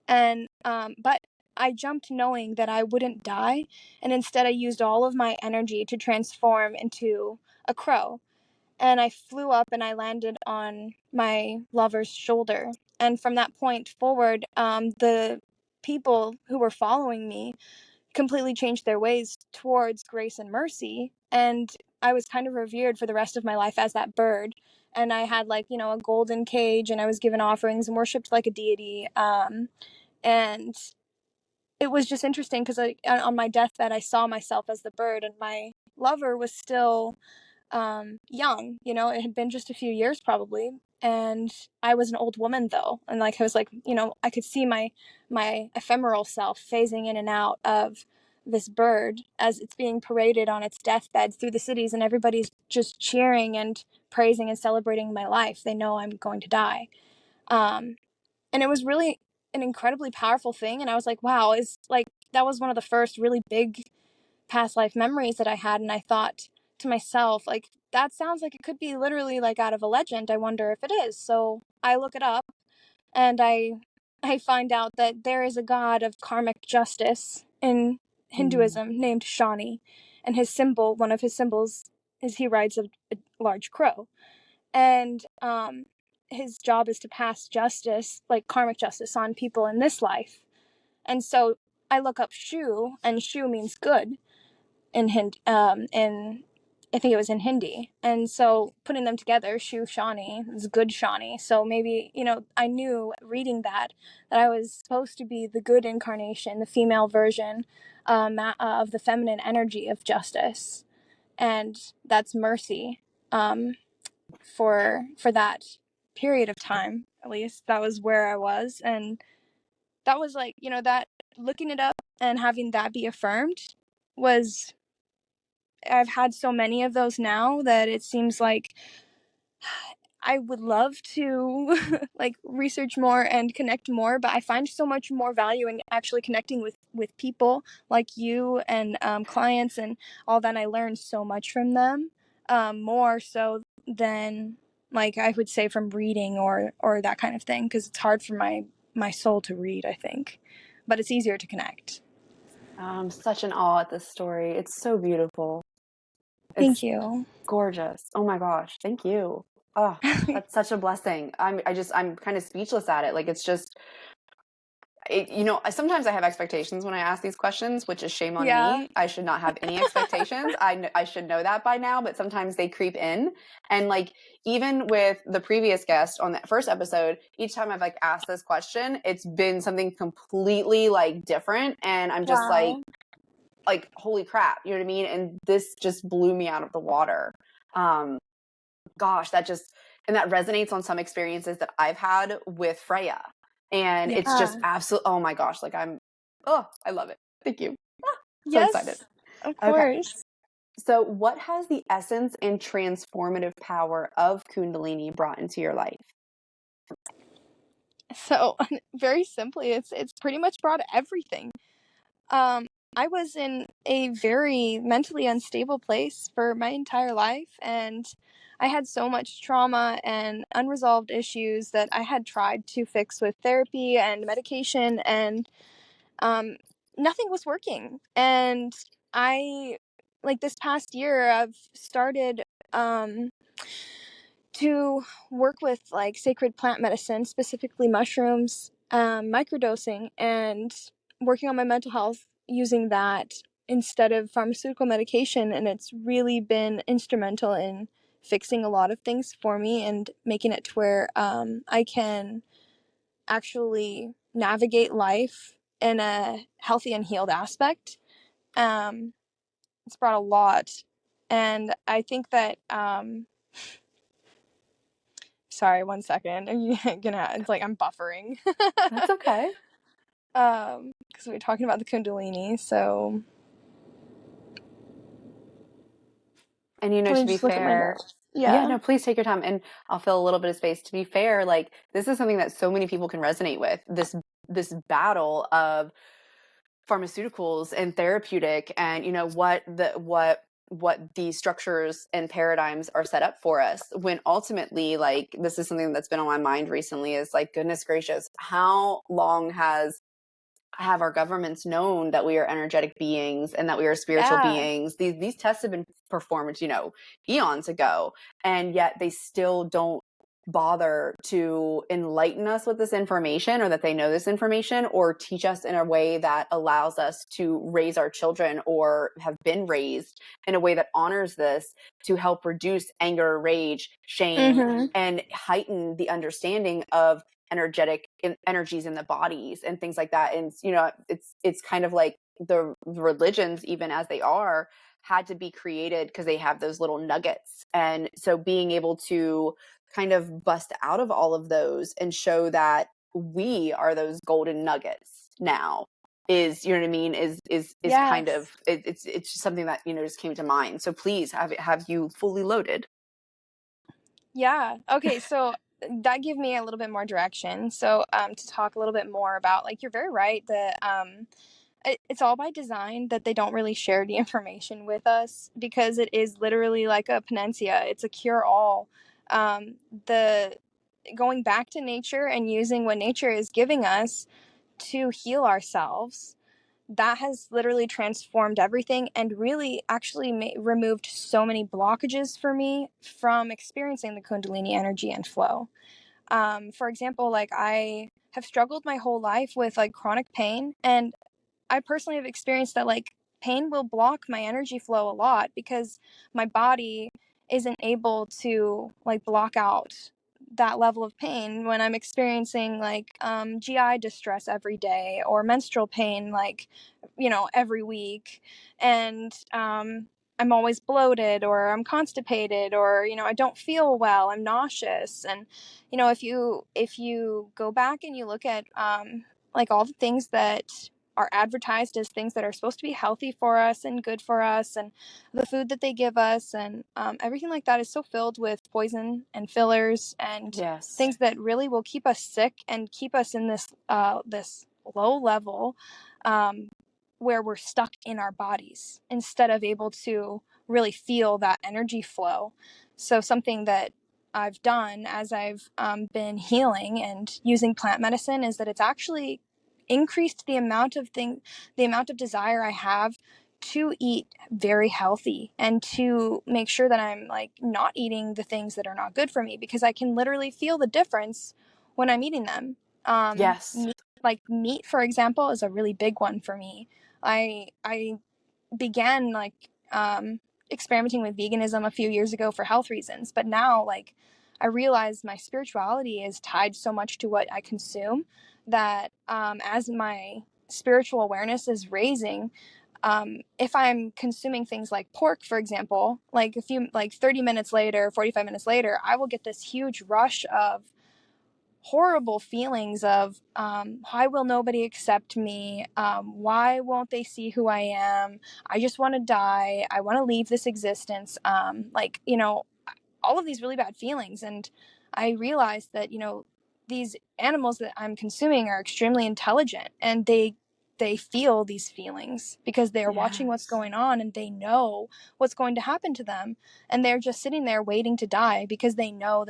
And but I jumped knowing that I wouldn't die, and instead I used all of my energy to transform into a crow. And I flew up and I landed on my lover's shoulder. And from that point forward, the people who were following me completely changed their ways towards grace and mercy. And I was kind of revered for the rest of my life as that bird. And I had like, a golden cage, and I was given offerings and worshipped like a deity. And it was just interesting because on my deathbed, I saw myself as the bird, and my lover was still young, you know, it had been just a few years probably. And I was an old woman though. And like, I was like, you know, I could see my ephemeral self phasing in and out of this bird as it's being paraded on its deathbed through the cities, and everybody's just cheering and praising and celebrating my life. They know I'm going to die. Um, and it was really an incredibly powerful thing. And I was like, wow, is like, that was one of the first really big past life memories that I had. And I thought to myself, like, that sounds like it could be literally like out of a legend. I wonder if it is. So I look it up, and I find out that there is a god of karmic justice in Hinduism named Shani, and his symbol, one of his symbols, is he rides a large crow, and his job is to pass justice, like karmic justice, on people in this life. And so I look up Shu, and Shu means good in in I think it was in Hindi. And so putting them together, Shu Shani is good Shani. So maybe, you know, I knew reading that I was supposed to be the good incarnation, the female version of the feminine energy of justice, and that's mercy. For that period of time, at least that was where I was. And that was like, you know, that looking it up and having that be affirmed was, I've had so many of those now that it seems like I would love to like research more and connect more, but I find so much more value in actually connecting with people like you and clients and all that. I learned so much from them, more so than like I would say from reading or that kind of thing, because it's hard for my soul to read, I think, but it's easier to connect. I'm such in awe at this story. It's so beautiful. Thank It's you. gorgeous. Oh my gosh. Thank you. Oh, that's such a blessing. I'm kind of speechless at it. Like, it's just, you know, sometimes I have expectations when I ask these questions, which is shame on Yeah. me. I should not have any expectations. I should know that by now, but sometimes they creep in. And like, even with the previous guest on that first episode, each time I've like asked this question, it's been something completely like different. And I'm just Wow. like, holy crap, you know what I mean? And this just blew me out of the water. Gosh, that resonates on some experiences that I've had with Freya. And it's Yeah. just absolute, oh my gosh, like I love it. Thank you. So excited. Yes, of Okay. course. So what has the essence and transformative power of Kundalini brought into your life? So very simply, it's pretty much brought everything. Um, I was in a very mentally unstable place for my entire life, and I had so much trauma and unresolved issues that I had tried to fix with therapy and medication, and um, nothing was working. And I, like this past year, I've started to work with like sacred plant medicine, specifically mushrooms, microdosing, and working on my mental health using that instead of pharmaceutical medication. And it's really been instrumental in fixing a lot of things for me and making it to where I can actually navigate life in a healthy and healed aspect. Um, it's brought a lot. And I think that sorry, one second. I'm gonna, it's like I'm buffering. That's okay. Because we're talking about the Kundalini, so And you know, let me to be just look at my fair, notes. yeah, Yeah. no, please take your time and I'll fill a little bit of space. To be fair, like this is something that so many people can resonate with. This battle of pharmaceuticals and therapeutic, and you know what these structures and paradigms are set up for us, when ultimately, like, this is something that's been on my mind recently, is like, goodness gracious, how long have our governments known that we are energetic beings and that we are spiritual Yeah. beings? These tests have been performed, you know, eons ago, and yet they still don't bother to enlighten us with this information, or that they know this information, or teach us in a way that allows us to raise our children, or have been raised in a way that honors this, to help reduce anger, rage, shame, Mm-hmm. and heighten the understanding of energetic energies in the bodies and things like that. And you know, it's kind of like the religions, even as they are, had to be created because they have those little nuggets. And so being able to kind of bust out of all of those and show that we are those golden nuggets now is, you know what I mean, is kind Yes. of it's just something that, just came to mind. So please have you fully loaded. Yeah. Okay. So that gave me a little bit more direction. So to talk a little bit more about, like, you're very right that it's all by design that they don't really share the information with us, because it is literally like a panacea. It's a cure all. The Going back to nature and using what nature is giving us to heal ourselves, that has literally transformed everything and really actually removed so many blockages for me from experiencing the Kundalini energy and flow. For example, like, I have struggled my whole life with like chronic pain, and I personally have experienced that, like, pain will block my energy flow a lot because my body isn't able to, like, block out that level of pain when I'm experiencing, like, GI distress every day, or menstrual pain, like, every week. And I'm always bloated, or I'm constipated, or I don't feel well, I'm nauseous. And if you go back and you look at like all the things that are advertised as things that are supposed to be healthy for us and good for us, and the food that they give us, and everything like that is so filled with poison and fillers and Yes. things that really will keep us sick and keep us in this low level, um, where we're stuck in our bodies instead of able to really feel that energy flow. So something that I've done as I've been healing and using plant medicine is that it's actually increased the amount of desire I have to eat very healthy and to make sure that I'm, like, not eating the things that are not good for me, because I can literally feel the difference when I'm eating them. Yes. Like meat, for example, is a really big one for me. I began, like, experimenting with veganism a few years ago for health reasons, but now, like, I realize my spirituality is tied so much to what I consume that, as my spiritual awareness is raising, if I'm consuming things like pork, for example, like, 30 minutes later, 45 minutes later, I will get this huge rush of horrible feelings of, why will nobody accept me? Why won't they see who I am? I just want to die. I want to leave this existence. All of these really bad feelings. And I realized that, these animals that I'm consuming are extremely intelligent, and they feel these feelings because they are watching what's Yes. going on, and they know what's going to happen to them, and they're just sitting there waiting to die because they know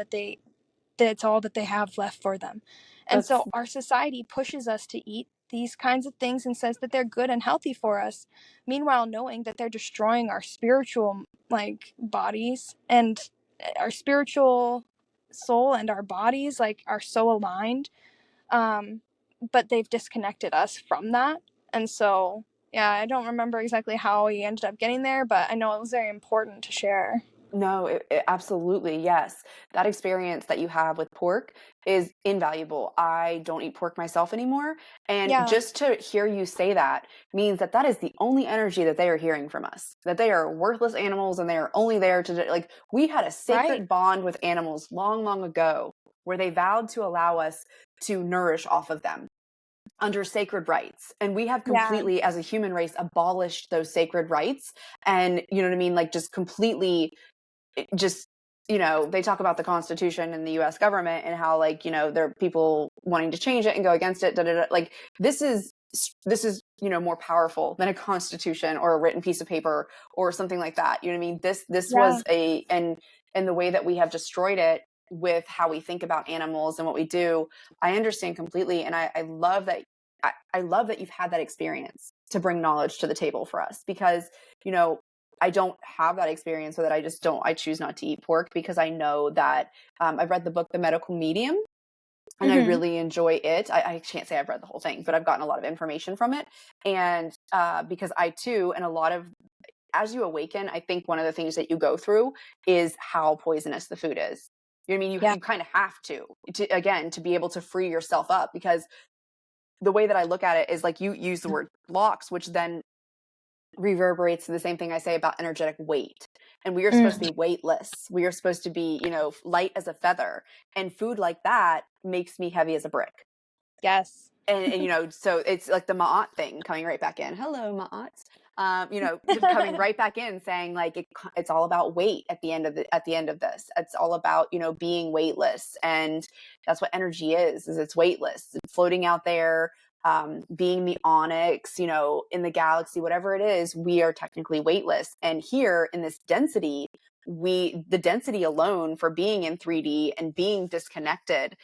that's all that they have left for them. And That's so our society pushes us to eat these kinds of things and says that they're good and healthy for us, meanwhile knowing that they're destroying our spiritual, like, bodies, and our spiritual soul and our bodies, like, are so aligned. um but they've disconnected us from that. And so, yeah, I don't remember exactly how we ended up getting there, but I know it was very important to share. No, absolutely. Yes. That experience that you have with pork is invaluable. I don't eat pork myself anymore. And Yeah. just to hear you say that means that that is the only energy that they are hearing from us, that they are worthless animals and they are only there to, like, we had a Right. sacred bond with animals long, long ago where they vowed to allow us to nourish off of them under sacred rights. And we have Yeah. completely, as a human race, abolished those sacred rights. And you know what I mean? Like, just completely, just, they talk about the Constitution and the US government and how, like, there are people wanting to change it and go against it. Da, da, da. Like, this is more powerful than a constitution or a written piece of paper or something like that. You know what I mean? This Yeah. was and the way that we have destroyed it with how we think about animals and what we do, I understand completely. And I love that. I love that you've had that experience to bring knowledge to the table for us, because you know I don't have that experience with it. I choose not to eat pork because I know that I've read the book The Medical Medium, and I Mm-hmm. really enjoy it. I can't say I've read the whole thing, but I've gotten a lot of information from it. And because I too, and a lot of, as you awaken, I think one of the things that you go through is how poisonous the food is. You know what I mean? Yeah. You kind of have to, again, to be able to free yourself up, because the way that I look at it is like you use the word blocks, which then reverberates to the same thing I say about energetic weight. And we are supposed to be weightless. We are supposed to be, light as a feather. And food like that makes me heavy as a brick. Yes. And so it's like the Ma'at thing coming right back in. Hello, Ma'ats. Coming right back in saying like it's all about weight at the end of this. It's all about, being weightless. And that's what energy is it's weightless. It's floating out there, being the onyx, in the galaxy, whatever it is, we are technically weightless. And here in this density, the density alone for being in 3D and being disconnected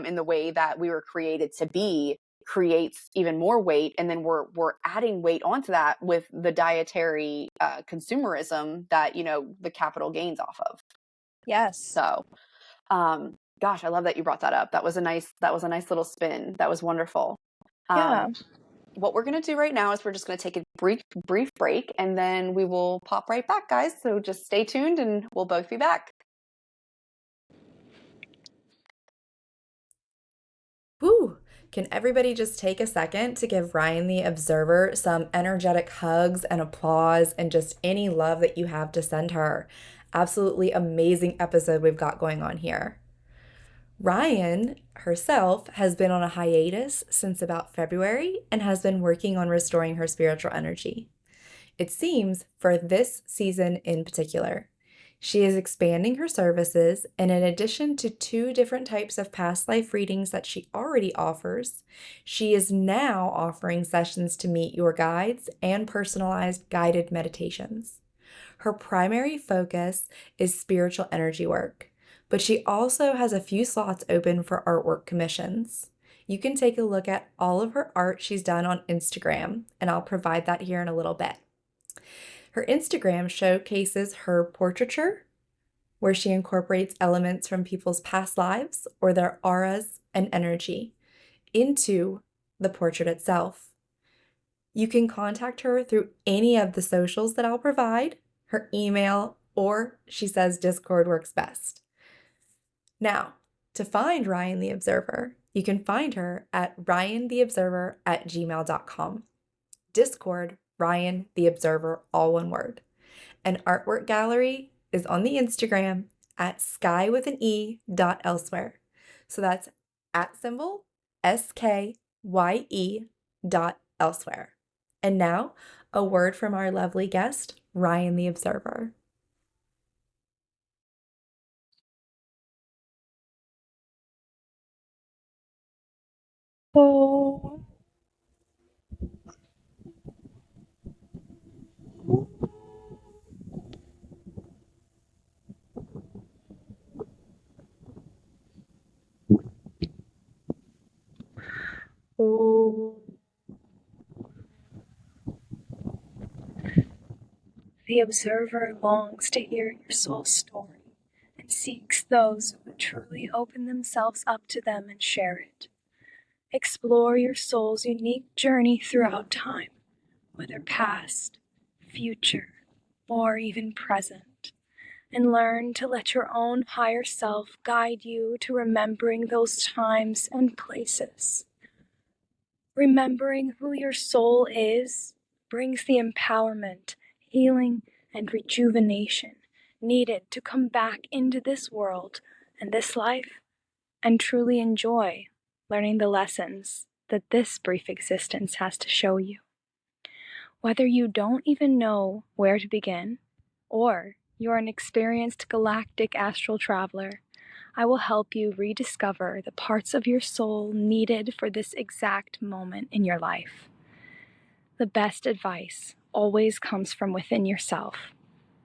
in the way that we were created to be creates even more weight. And then we're adding weight onto that with the dietary consumerism that, the capital gains off of. Yes. So, gosh, I love that you brought that up. That was a nice little spin. That was wonderful. Yeah. What we're going to do right now is we're just going to take a brief break, and then we will pop right back, guys. So just stay tuned and we'll both be back. Woo! Can everybody just take a second to give Ryan the Observer some energetic hugs and applause and just any love that you have to send her? Absolutely amazing episode we've got going on here. Ryan herself has been on a hiatus since about February and has been working on restoring her spiritual energy. It seems for this season in particular. She is expanding her services, and in addition to 2 different types of past life readings that she already offers, she is now offering sessions to meet your guides and personalized guided meditations. Her primary focus is spiritual energy work, but she also has a few slots open for artwork commissions. You can take a look at all of her art she's done on Instagram, and I'll provide that here in a little bit. Her Instagram showcases her portraiture, where she incorporates elements from people's past lives or their auras and energy into the portrait itself. You can contact her through any of the socials that I'll provide, her email, or she says Discord works best. Now, to find Ryan the Observer, you can find her at ryantheobserver@gmail.com. Discord, Ryan the Observer, all one word. An artwork gallery is on the Instagram at skye.elsewhere. So that's @ SKYE.elsewhere. And now, a word from our lovely guest, Ryan the Observer. Oh. The observer longs to hear your soul story and seeks those who would truly open themselves up to them and share it. Explore your soul's unique journey throughout time, whether past, future, or even present, and learn to let your own higher self guide you to remembering those times and places. Remembering who your soul is brings the empowerment, healing, and rejuvenation needed to come back into this world and this life and truly enjoy learning the lessons that this brief existence has to show you. Whether you don't even know where to begin, or you're an experienced galactic astral traveler, I will help you rediscover the parts of your soul needed for this exact moment in your life. The best advice always comes from within yourself,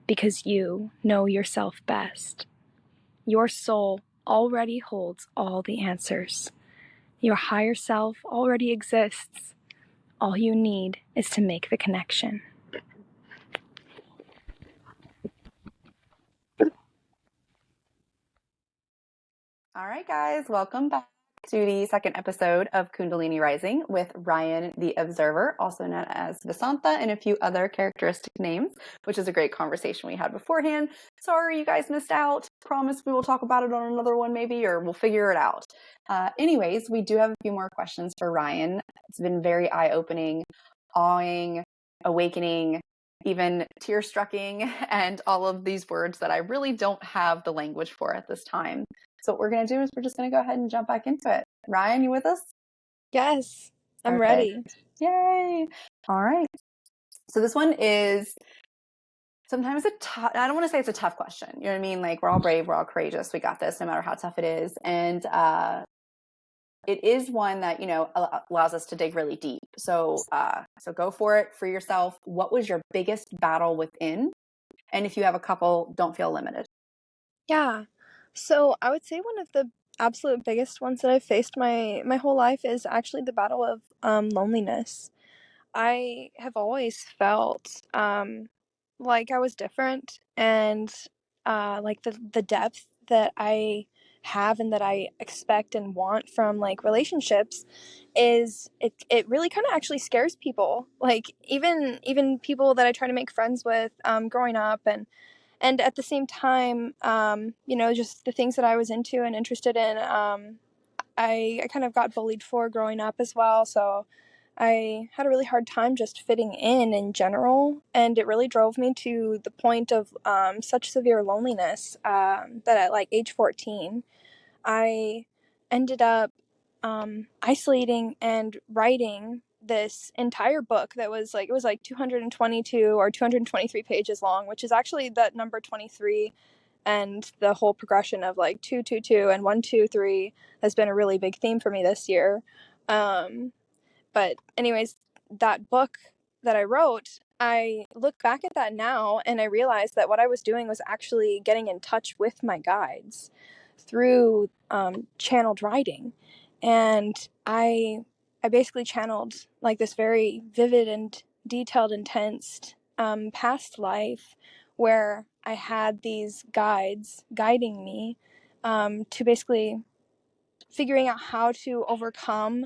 because you know yourself best. Your soul already holds all the answers. Your higher self already exists. All you need is to make the connection. All right, guys, welcome back to the second episode of Kundalini Rising with Ryan the Observer, also known as Vasantha, and a few other characteristic names, which is a great conversation we had beforehand. Sorry you guys missed out. promise we will talk about it on another one maybe, or we'll figure it out. Anyways, we do have a few more questions for Ryan. It's been very eye-opening, awing, awakening, even tear-strucking, and all of these words that I really don't have the language for at this time. So what we're going to do is we're just going to go ahead and jump back into it. Ryan, you with us? Yes, I'm Perfect. ready. Yay. All right. So this one is sometimes I don't want to say it's a tough question. You know what I mean? Like, we're all brave, we're all courageous. We got this no matter how tough it is. And it is one that, allows us to dig really deep. So go for it for yourself. What was your biggest battle within? And if you have a couple, don't feel limited. Yeah. So I would say one of the absolute biggest ones that I've faced my whole life is actually the battle of loneliness. I have always felt like I was different, and like the depth that I have and that I expect and want from like relationships is it really kind of actually scares people. Like even people that I try to make friends with growing up, and at the same time, just the things that I was into and interested in, I kind of got bullied for growing up as well. So I had a really hard time just fitting in general. And it really drove me to the point of such severe loneliness that at like age 14, I ended up isolating and writing this entire book that was like, it was like 222 or 223 pages long, which is actually that number 23, and the whole progression of like 222 and 123 has been a really big theme for me this year. But anyways, that book that I wrote, I look back at that now and I realized that what I was doing was actually getting in touch with my guides through channeled writing. And I basically channeled like this very vivid and detailed, intense past life where I had these guides guiding me to basically figuring out how to overcome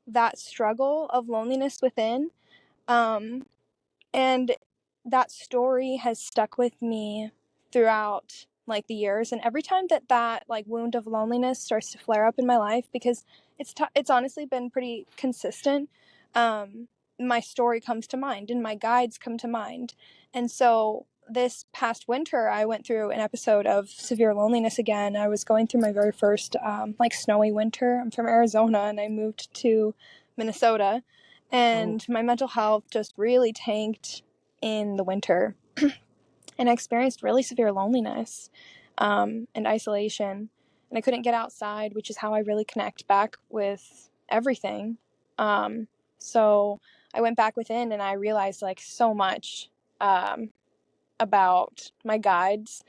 that struggle of loneliness within. Um, and that story has stuck with me throughout like the years. And every time that like wound of loneliness starts to flare up in my life, because it's honestly been pretty consistent, my story comes to mind and my guides come to mind. And so this past winter, I went through an episode of severe loneliness again. I was going through my very first like snowy winter. I'm from Arizona and I moved to Minnesota, and my mental health just really tanked in the winter. And I experienced really severe loneliness and isolation. And I couldn't get outside, which is how I really connect back with everything. So I went back within and I realized like so much about my guides,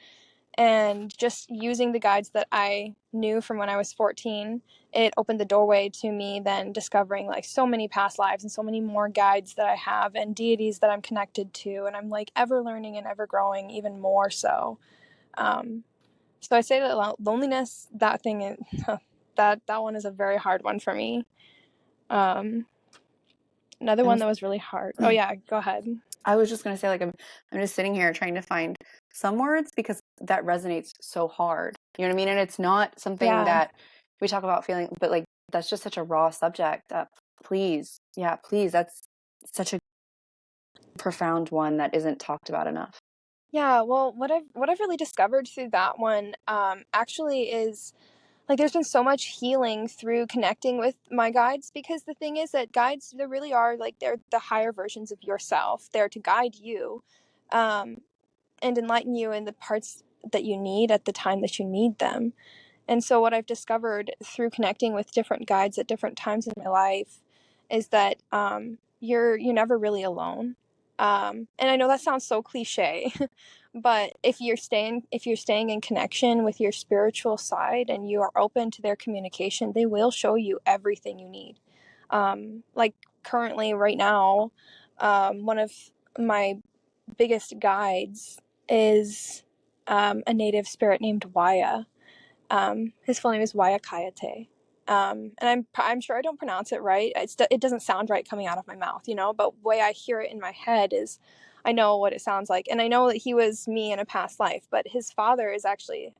and just using the guides that I knew from when I was 14, it opened the doorway to me then discovering like so many past lives and so many more guides that I have and deities that I'm connected to, and I'm like ever learning and ever growing even more so. So I say that loneliness, that thing is, that one is a very hard one for me. Another one that was really hard. Oh yeah, go ahead. I was just going to say, like, I'm just sitting here trying to find some words because that resonates so hard. You know what I mean? And it's not something that we talk about feeling, but like, that's just such a raw subject. Please. Yeah, please. That's such a profound one that isn't talked about enough. Yeah, well, what I've really discovered through that one actually is like there's been so much healing through connecting with my guides, because the thing is that guides, they really are like, they're the higher versions of yourself. They're to guide you and enlighten you in the parts that you need at the time that you need them. And so what I've discovered through connecting with different guides at different times in my life is that you're never really alone. And I know that sounds so cliche, but if you're staying in connection with your spiritual side and you are open to their communication, they will show you everything you need. Like currently, right now, one of my biggest guides is a native spirit named Waya. His full name is Waya Kayate. And I'm sure I don't pronounce it right. It doesn't sound right coming out of my mouth, but the way I hear it in my head is I know what it sounds like, and I know that he was me in a past life, but his father is actually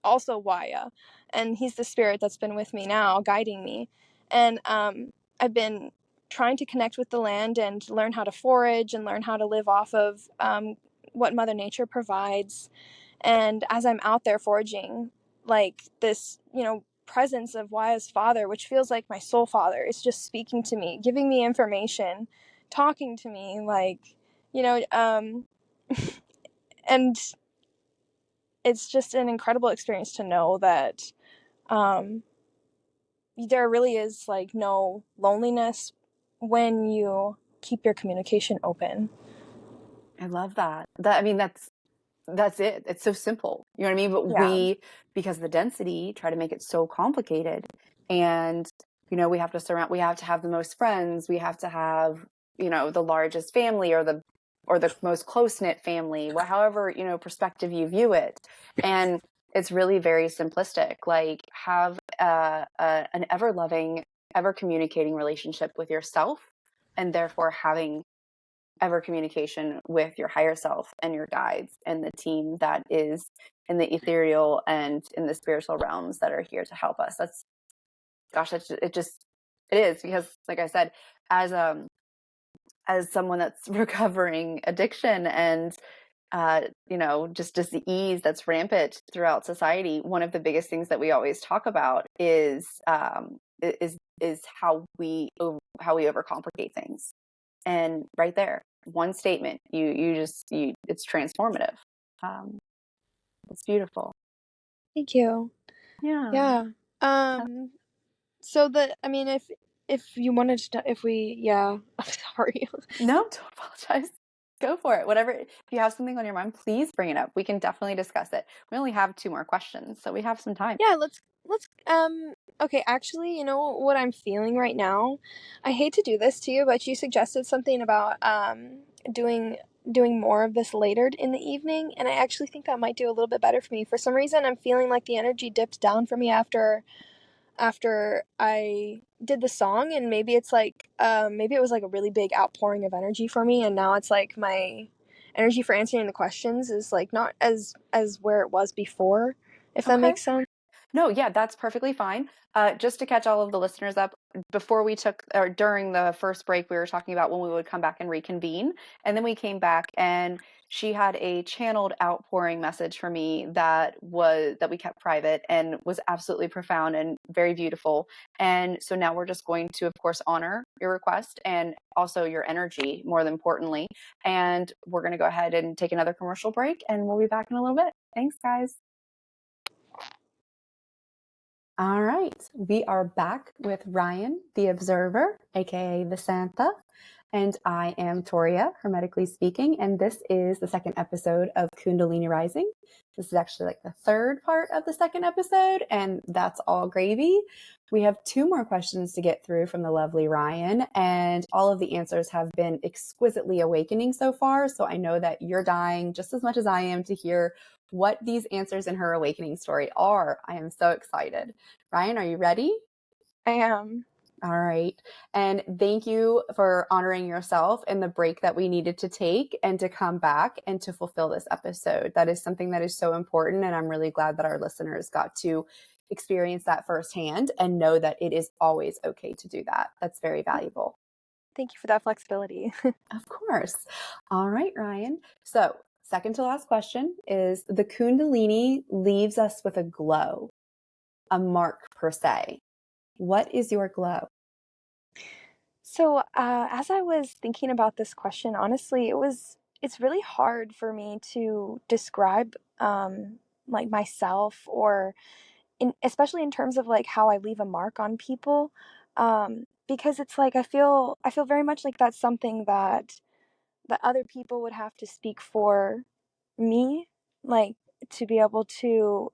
also Waya, and he's the spirit that's been with me now, guiding me. And I've been trying to connect with the land and learn how to forage and learn how to live off of what Mother Nature provides. And as I'm out there foraging, like this, presence of Waya's father, which feels like my soul father, is just speaking to me, giving me information, talking to me, like, and it's just an incredible experience to know that um, there really is like no loneliness when you keep your communication open. I love that. I mean, that's it. It's so simple. You know what I mean? But Yeah. we, because of the density, try to make it so complicated. And, we have to have the most friends. We have to have, the largest family or the most close-knit family, however, perspective you view it. And it's really very simplistic. Like, have an ever-loving, ever-communicating relationship with yourself, and therefore having ever communication with your higher self and your guides and the team that is in the ethereal and in the spiritual realms that are here to help us. It is, because like I said, as someone that's recovering addiction and just disease that's rampant throughout society, one of the biggest things that we always talk about is how we overcomplicate things. And right there, one statement, it's transformative. It's beautiful. Thank you. Yeah. Yeah. So if you wanted to, I'm sorry. No, don't apologize. Go for it. Whatever. If you have something on your mind, please bring it up. We can definitely discuss it. We only have 2 more questions, so we have some time. Yeah, let's okay, actually, you know what I'm feeling right now? I hate to do this to you, but you suggested something about doing more of this later in the evening, and I actually think that might do a little bit better for me. For some reason, I'm feeling like the energy dipped down for me after I did the song, and maybe it's like maybe it was like a really big outpouring of energy for me, and now it's like my energy for answering the questions is like not as where it was before, if that Okay. makes sense. No, yeah, that's perfectly fine. Just to catch all of the listeners up, during the first break, we were talking about when we would come back and reconvene. And then we came back and she had a channeled outpouring message for me that we kept private and was absolutely profound and very beautiful. And so now we're just going to, of course, honor your request and also your energy, more than importantly. And we're going to go ahead and take another commercial break, and we'll be back in a little bit. Thanks, guys. All right, we are back with Ryan, the Observer, aka the Santa, and I am Toria, hermetically speaking, and this is the second episode of Kundalini Rising. This is actually like the third part of the second episode, and that's all gravy. We have 2 more questions to get through from the lovely Ryan, and all of the answers have been exquisitely awakening so far, so I know that you're dying just as much as I am to hear what these answers in her awakening story are. I am so excited. Ryan, are you ready? I am. All right. And thank you for honoring yourself and the break that we needed to take and to come back and to fulfill this episode. That is something that is so important. And I'm really glad that our listeners got to experience that firsthand and know that it is always okay to do that. That's very valuable. Thank you for that flexibility. Of course. All right, Ryan. So, second to last question is, the Kundalini leaves us with a glow, a mark per se. What is your glow? So, as I was thinking about this question, honestly, it's really hard for me to describe like myself, or especially in terms of like how I leave a mark on people, because it's like I feel very much like that's something that other people would have to speak for me, like to be able to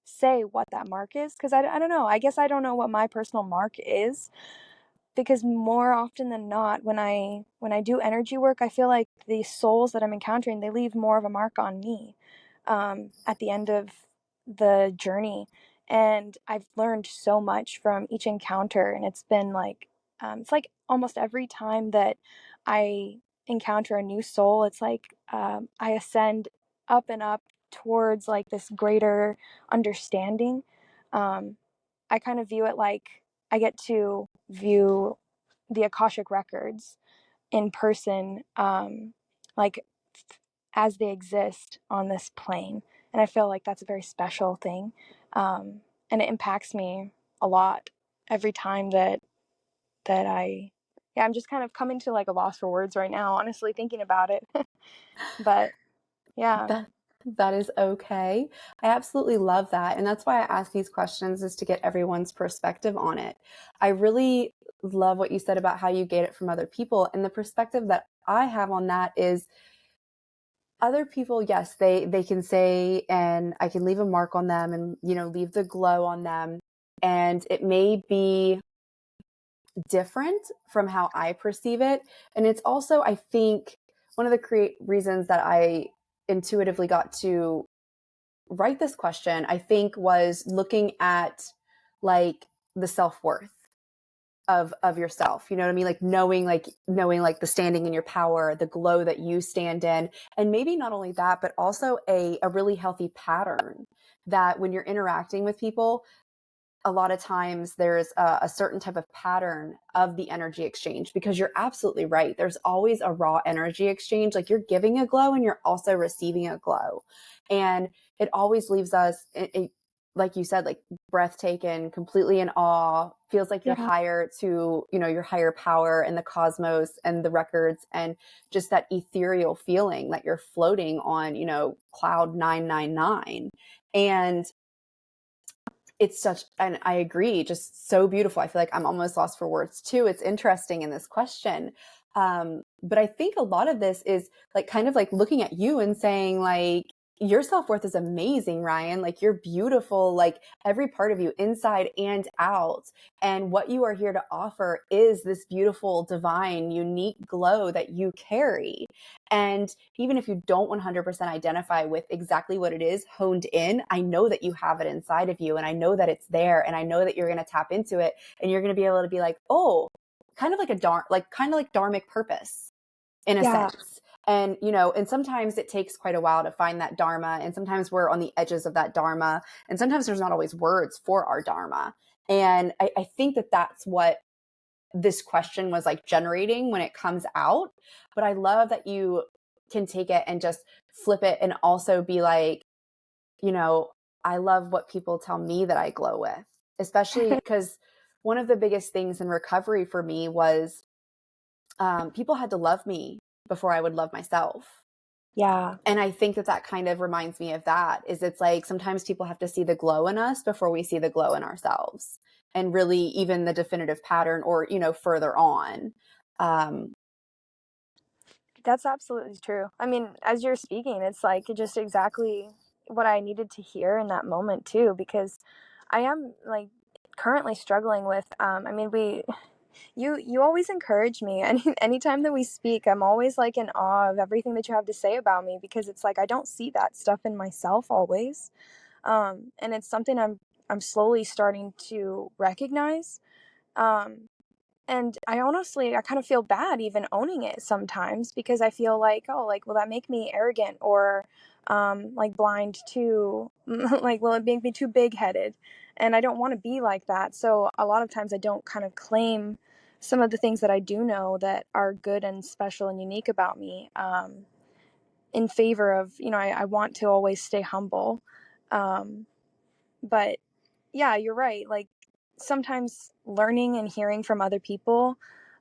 say what that mark is, because I don't know. I guess I don't know what my personal mark is, because more often than not, when I do energy work, I feel like the souls that I'm encountering, they leave more of a mark on me at the end of the journey. And I've learned so much from each encounter, and it's been like it's like almost every time that I encounter a new soul, it's like I ascend up and up towards like this greater understanding. I kind of view it like I get to view the Akashic records in person, like as they exist on this plane. And I feel like that's a very special thing. And it impacts me a lot every time that yeah, I'm just kind of coming to like a loss for words right now, honestly, thinking about it. But yeah. That is okay. I absolutely love that. And that's why I ask these questions, is to get everyone's perspective on it. I really love what you said about how you get it from other people. And the perspective that I have on that is, other people, yes, they can say, and I can leave a mark on them and, leave the glow on them. And it may be different from how I perceive it. And it's also, I think, one of the reasons that I intuitively got to write this question, I think, was looking at like the self-worth of yourself. You know what I mean? Like knowing like the standing in your power, the glow that you stand in. And maybe not only that, but also a really healthy pattern that when you're interacting with people, a lot of times there's a certain type of pattern of the energy exchange, because you're absolutely right. There's always a raw energy exchange. Like you're giving a glow and you're also receiving a glow. And it always leaves us, like you said, like breathtaking, completely in awe, feels like you're Yeah. higher to, your higher power and the cosmos and the records, and just that ethereal feeling that you're floating on, cloud 999. And it's such, and I agree, just so beautiful. I feel like I'm almost lost for words too. It's interesting in this question. But I think a lot of this is like kind of like looking at you and saying like, your self-worth is amazing, Ryan. Like you're beautiful, like every part of you, inside and out. And what you are here to offer is this beautiful, divine, unique glow that you carry. And even if you don't 100% identify with exactly what it is honed in, I know that you have it inside of you, and I know that it's there, and I know that you're going to tap into it, and you're going to be able to be like, oh, kind of like kind of like Dharmic purpose in a Yeah. sense. And, and sometimes it takes quite a while to find that Dharma. And sometimes we're on the edges of that Dharma. And sometimes there's not always words for our Dharma. And I think that that's what this question was like generating when it comes out. But I love that you can take it and just flip it and also be like, I love what people tell me that I glow with, especially because one of the biggest things in recovery for me was people had to love me before I would love myself. Yeah. And I think that kind of reminds me of that, is it's like sometimes people have to see the glow in us before we see the glow in ourselves, and really even the definitive pattern, or, further on. That's absolutely true. I mean, as you're speaking, it's like just exactly what I needed to hear in that moment too, because I am like currently struggling with I mean, you always encourage me. Anytime that we speak, I'm always like in awe of everything that you have to say about me, because it's like I don't see that stuff in myself always. And it's something I'm slowly starting to recognize. Um and I kind of feel bad even owning it sometimes, because I feel like, oh, like, will that make me arrogant, or like blind to like, will it make me too big headed? And I don't want to be like that. So a lot of times I don't kind of claim some of the things that I do know that are good and special and unique about me, in favor of, I want to always stay humble. Um, but yeah, you're right. Like sometimes learning and hearing from other people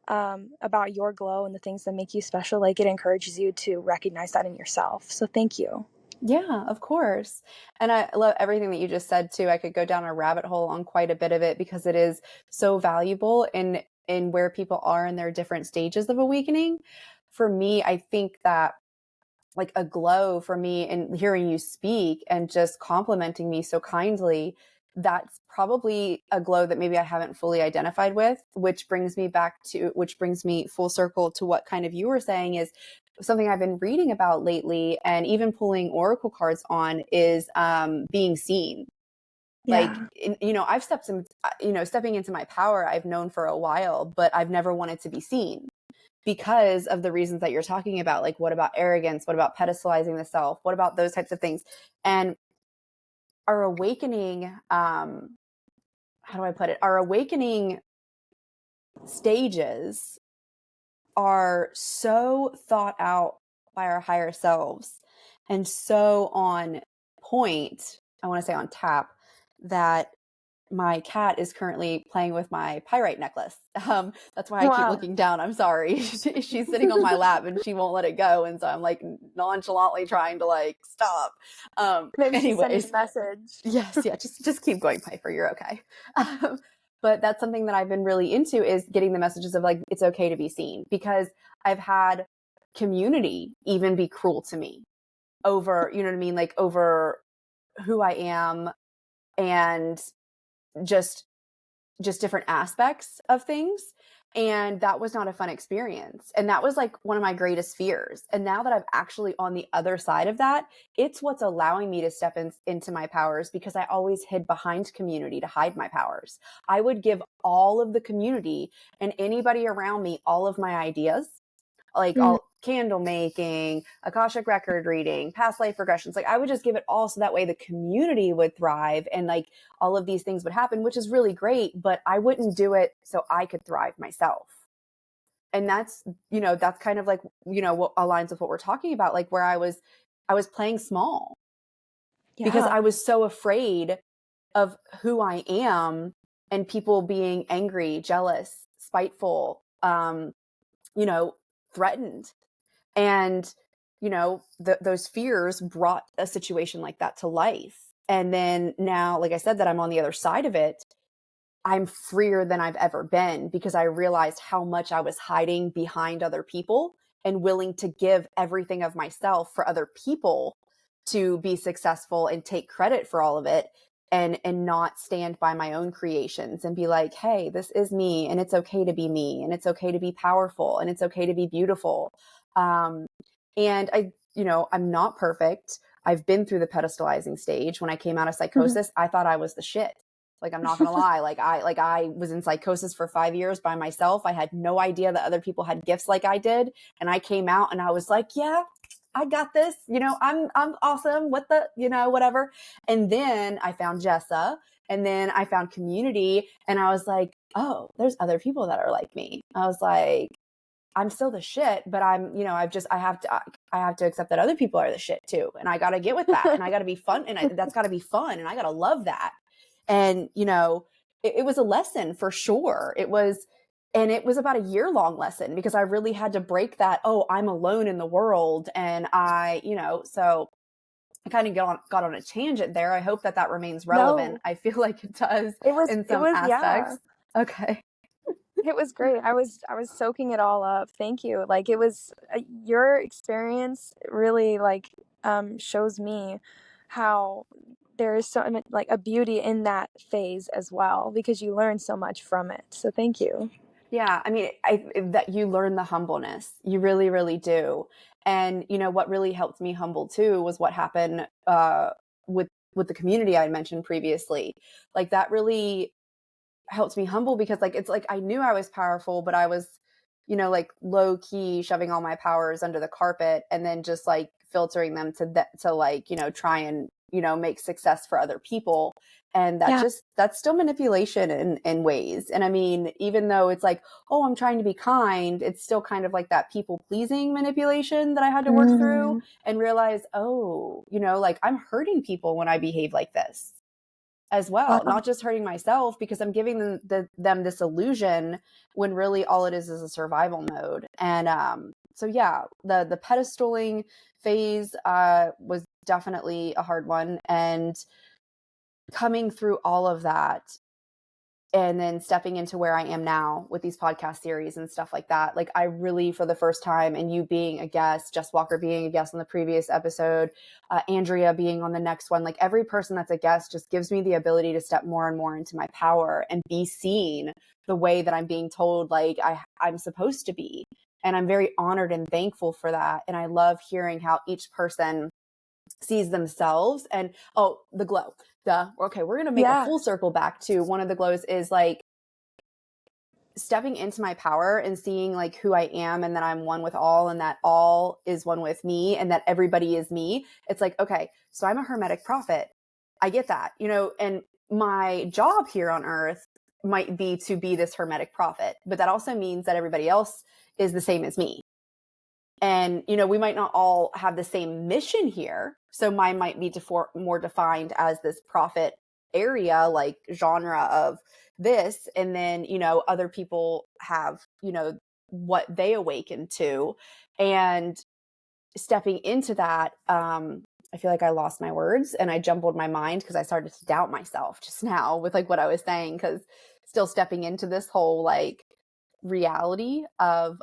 about your glow and the things that make you special, like it encourages you to recognize that in yourself. So thank you. Yeah, of course. And I love everything that you just said too. I could go down a rabbit hole on quite a bit of it, because it is so valuable in where people are in their different stages of awakening. For me, I think that like a glow for me, and hearing you speak and just complimenting me so kindly, that's probably a glow that maybe I haven't fully identified with, which brings me full circle to what kind of you were saying is something I've been reading about lately, and even pulling oracle cards on, is being seen. Like, Yeah. I've stepping into my power, I've known for a while, but I've never wanted to be seen. because of the reasons that you're talking about. Like, what about arrogance? What about pedestalizing the self? What about those types of things? And our awakening, how do I put it? Our awakening stages are so thought out by our higher selves and so on point, I want to say on tap, that my cat is currently playing with my pyrite necklace. That's why I keep Wow. looking down. I'm sorry. She's sitting on my lap and she won't let it go. And so I'm like nonchalantly trying to like stop. Maybe she's sending Anyways, a message. yes, yeah, just keep going, Piper. You're okay. But that's something that I've been really into, is getting the messages of like, it's okay to be seen, because I've had community even be cruel to me over, you know what I mean? Like over who I am, and just different aspects of things. And that was not a fun experience. And that was like one of my greatest fears. And now that I'm actually on the other side of that, it's what's allowing me to step into my powers, because I always hid behind community to hide my powers. I would give all of the community and anybody around me all of my ideas, like Mm. all candle making, Akashic record reading, past life regressions. Like I would just give it all so that way the community would thrive and like all of these things would happen, which is really great, but I wouldn't do it so I could thrive myself. And that's, that's kind of like, what aligns with what we're talking about, like where I was playing small because Yeah. I was so afraid of who I am and people being angry, jealous, spiteful, threatened. And, those fears brought a situation like that to life. And then now, like I said, that I'm on the other side of it, I'm freer than I've ever been, because I realized how much I was hiding behind other people and willing to give everything of myself for other people to be successful and take credit for all of it, and not stand by my own creations and be like, hey, this is me, and it's okay to be me, and it's okay to be powerful, and it's okay to be beautiful. And I'm not perfect. I've been through the pedestalizing stage. When I came out of psychosis, I thought I was the shit. Like, I'm not going to lie. I was in psychosis for 5 years by myself. I had no idea that other people had gifts like I did. And I came out and I was like, yeah, I got this, I'm awesome. What the, whatever. And then I found Jessa, and then I found community, and I was like, oh, there's other people that are like me. I was like, I'm still the shit, but I'm, I have to accept that other people are the shit too. And I got to get with that, and I got to be fun. And that's got to be fun. And I got to love that. And, it was a lesson for sure. And it was about a year-long lesson, because I really had to break that, oh, I'm alone in the world. And so I kind of got on a tangent there. I hope that remains relevant. No, I feel like it does in it some was, yeah. aspects. Okay. It was great. I was soaking it all up. Thank you. Like it was your experience really like shows me how there is so much like a beauty in that phase as well, because you learn so much from it. So thank you. Yeah, I mean, that you learn the humbleness. You really, really do. And what really helped me humble too was what happened with the community I mentioned previously. Like that really helped me humble, because like it's like I knew I was powerful, but I was, like low key shoving all my powers under the carpet, and then just like filtering them to like, try and, make success for other people. And Yeah. that's still manipulation in ways. And I mean, even though it's like, oh, I'm trying to be kind, it's still kind of like that people pleasing manipulation that I had to work through Mm. and realize, oh, like I'm hurting people when I behave like this as well, Wow. not just hurting myself, because I'm giving them this illusion when really all it is a survival mode. And so yeah, the pedestaling phase was definitely a hard one, and coming through all of that, and then stepping into where I am now with these podcast series and stuff like that. Like I really, for the first time, and you being a guest, Jess Walker being a guest on the previous episode, Andrea being on the next one, like every person that's a guest just gives me the ability to step more and more into my power and be seen the way that I'm being told like I'm supposed to be. And I'm very honored and thankful for that. And I love hearing how each person sees themselves. And the glow. Okay, we're going to make a Yeah. full circle back to one of the glows is like stepping into my power and seeing like who I am and that I'm one with all and that all is one with me and that everybody is me. It's like, okay, so I'm a Hermetic Prophet. I get that, you know, and my job here on earth might be to be this Hermetic Prophet, but that also means that everybody else is the same as me. And, you know, we might not all have the same mission here. So mine might be more defined as this prophet area, like genre of this. And then, you know, other people have, you know, what they awaken to. And stepping into that, I feel like I lost my words and I jumbled my mind because I started to doubt myself just now with like what I was saying, because still stepping into this whole like reality of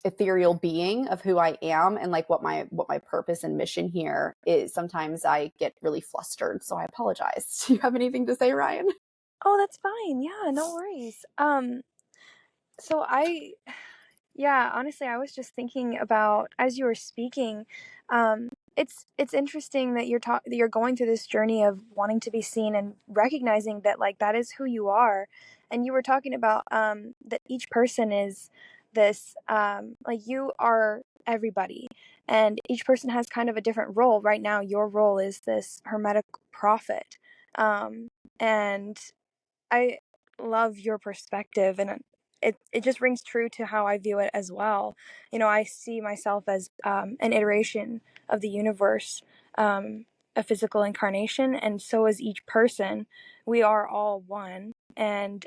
ethereal being of who I am and like what my purpose and mission here is. Sometimes I get really flustered, so I apologize. Do you have anything to say, Ryan? Oh, that's fine. Yeah, no worries. So yeah, honestly, I was just thinking about as you were speaking, it's interesting that that you're going through this journey of wanting to be seen and recognizing that like that is who you are. And you were talking about that each person is this like you are everybody, and each person has kind of a different role. Right now, your role is this Hermetic Prophet, and I love your perspective, and it just rings true to how I view it as well. You know, I see myself as an iteration of the universe, a physical incarnation, and so is each person. We are all one, and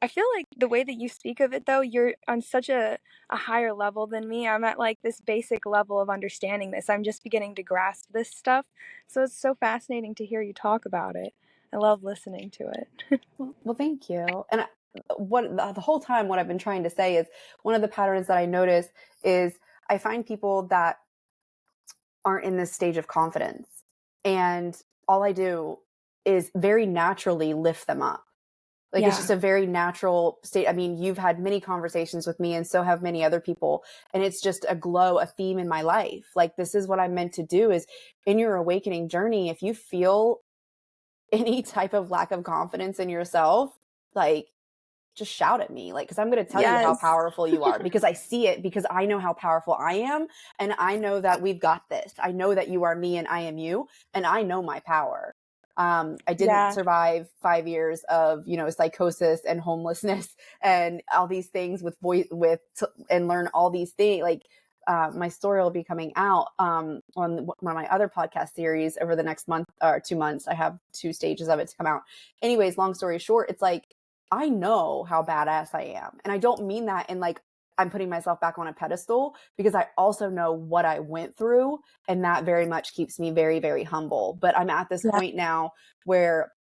I feel like the way that you speak of it, though, you're on such a higher level than me. I'm at like this basic level of understanding this. I'm just beginning to grasp this stuff, so it's so fascinating to hear you talk about it. I love listening to it. Well, thank you. And what the whole time, what I've been trying to say is one of the patterns that I notice is I find people that aren't in this stage of confidence, and all I do is very naturally lift them up. Like it's Yeah. just a very natural state. I mean, you've had many conversations with me and so have many other people. And it's just a glow, a theme in my life. Like this is what I'm meant to do is in your awakening journey, if you feel any type of lack of confidence in yourself, like just shout at me, like, because I'm going to tell you how Yes. powerful you are, because I see it, because I know how powerful I am. And I know that we've got this. I know that you are me and I am you. And I know my power. I didn't Yeah. survive 5 years of, you know, psychosis and homelessness and all these things and learn all these things. Like, my story will be coming out on one of my other podcast series over the next month or 2 months. I have 2 stages of it to come out. Anyways, long story short, it's like, I know how badass I am. And I don't mean that in like, I'm putting myself back on a pedestal, because I also know what I went through. And that very much keeps me very, very humble. But I'm at this Yeah. point now where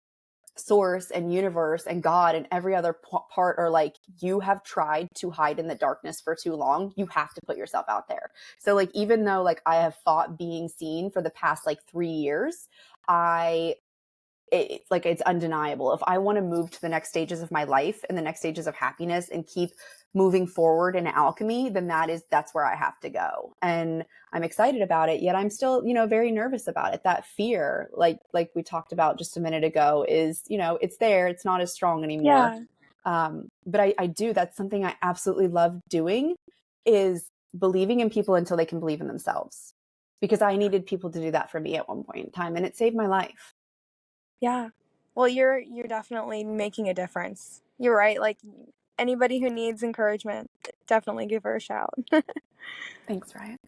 source and universe and God and every other part are like, you have tried to hide in the darkness for too long. You have to put yourself out there. So like, even though like I have fought being seen for the past like 3 years, it's like, it's undeniable. If I want to move to the next stages of my life and the next stages of happiness and keep moving forward in alchemy, then that's where I have to go. And I'm excited about it, yet I'm still, you know, very nervous about it. That fear, like we talked about just a minute ago, is, you know, it's there. It's not as strong anymore. Yeah. But I do, that's something I absolutely love doing, is believing in people until they can believe in themselves. Because I needed people to do that for me at one point in time, and it saved my life. Yeah. Well, you're definitely making a difference. You're right. Like anybody who needs encouragement, definitely give her a shout. Thanks, Ryan.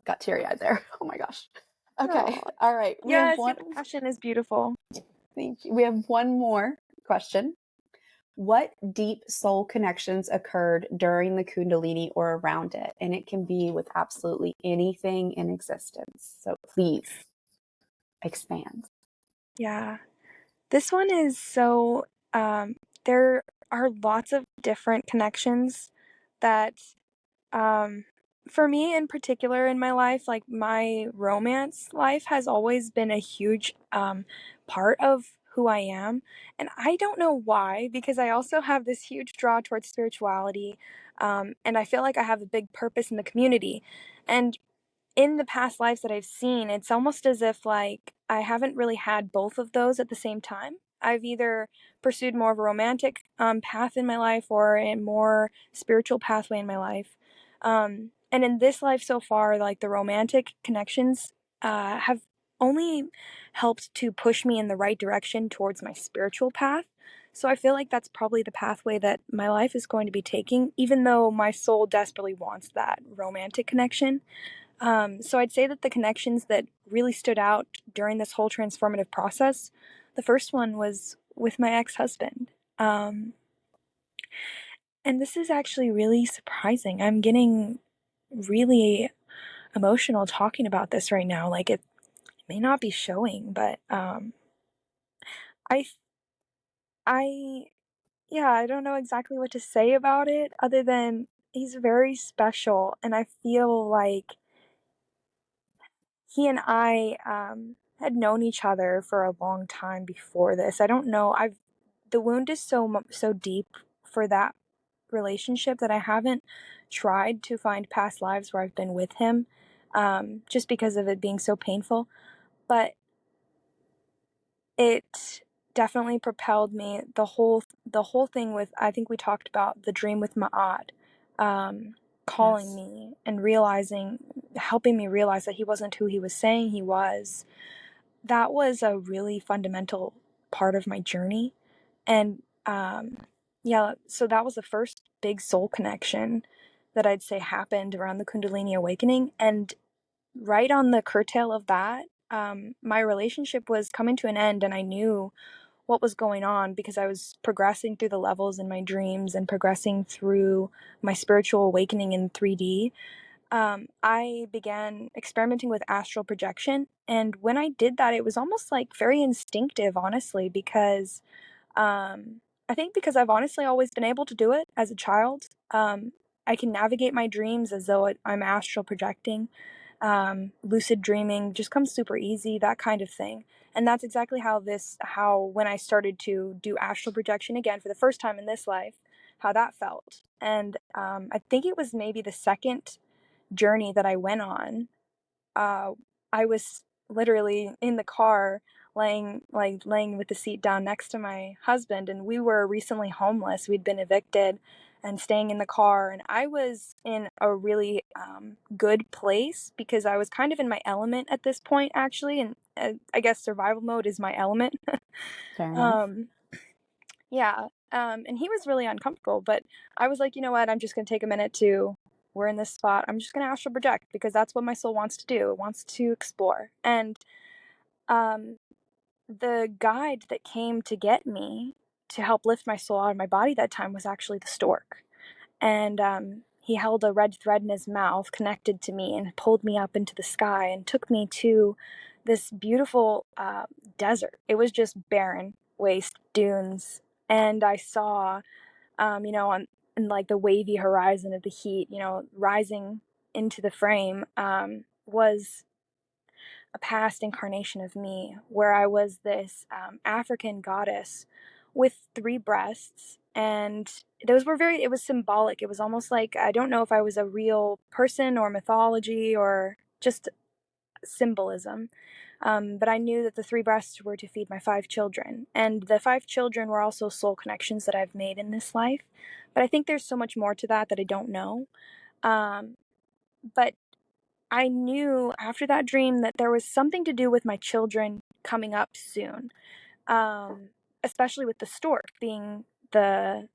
Got teary eyed there. Oh my gosh. Okay. Oh, All right. We have yes, one. your passion is beautiful. Thank you. We have one more question. What deep soul connections occurred during the Kundalini or around it? And it can be with absolutely anything in existence. So please expand. Yeah. This one is so there are lots of different connections that Um, for me in particular in my life, like my romance life has always been a huge part of who I am. And I don't know why, because I also have this huge draw towards spirituality. And I feel like I have a big purpose in the community. And in the past lives that I've seen, it's almost as if like I haven't really had both of those at the same time. I've either pursued more of a romantic path in my life or a more spiritual pathway in my life. And in this life so far, like the romantic connections have only helped to push me in the right direction towards my spiritual path. So I feel like that's probably the pathway that my life is going to be taking, even though my soul desperately wants that romantic connection. So I'd say that the connections that really stood out during this whole transformative process, the first one was with my ex-husband. And this is actually really surprising. I'm getting really emotional talking about this right now. Like it may not be showing, but I I yeah, I don't know exactly what to say about it other than he's very special, and I feel like he and I had known each other for a long time before this. I don't know. The wound is so deep for that relationship that I haven't tried to find past lives where I've been with him, just because of it being so painful. But it definitely propelled me. The whole thing with, I think we talked about the dream with Ma'at, calling Yes. me and realizing, helping me realize that he wasn't who he was saying he was. That was a really fundamental part of my journey. And yeah, so that was the first big soul connection that I'd say happened around the Kundalini awakening. And right on the curtail of that, my relationship was coming to an end, and I knew what was going on because I was progressing through the levels in my dreams and progressing through my spiritual awakening in 3D. I began experimenting with astral projection. And when I did that, it was almost like very instinctive, honestly, because I think because I've honestly always been able to do it as a child. I can navigate my dreams as though I'm astral projecting. Lucid dreaming just comes super easy, that kind of thing. And that's exactly how when I started to do astral projection again for the first time in this life, how that felt. And I think it was maybe the second journey that I went on. uh, I was literally in the car laying with the seat down next to my husband, and we were recently homeless. We'd been evicted and staying in the car, and I was in a really good place because I was kind of in my element at this point, actually, and I guess survival mode is my element. Fair enough. um, yeah. And he was really uncomfortable, but I was like, you know what? I'm just going to take a minute to, we're in this spot. I'm just going to astral project because that's what my soul wants to do. It wants to explore. And um, the guide that came to get me to help lift my soul out of my body that time was actually the stork. And he held a red thread in his mouth connected to me and pulled me up into the sky and took me to this beautiful desert. It was just barren waste dunes. And I saw, on in like the wavy horizon of the heat, rising into the frame, was a past incarnation of me, where I was this African goddess with three breasts. And it was symbolic. It was almost like, I don't know if I was a real person or mythology or just symbolism. But I knew that the three breasts were to feed my five children. And the five children were also soul connections that I've made in this life. But I think there's so much more to that I don't know. Um, but I knew after that dream that there was something to do with my children coming up soon, especially with the stork being the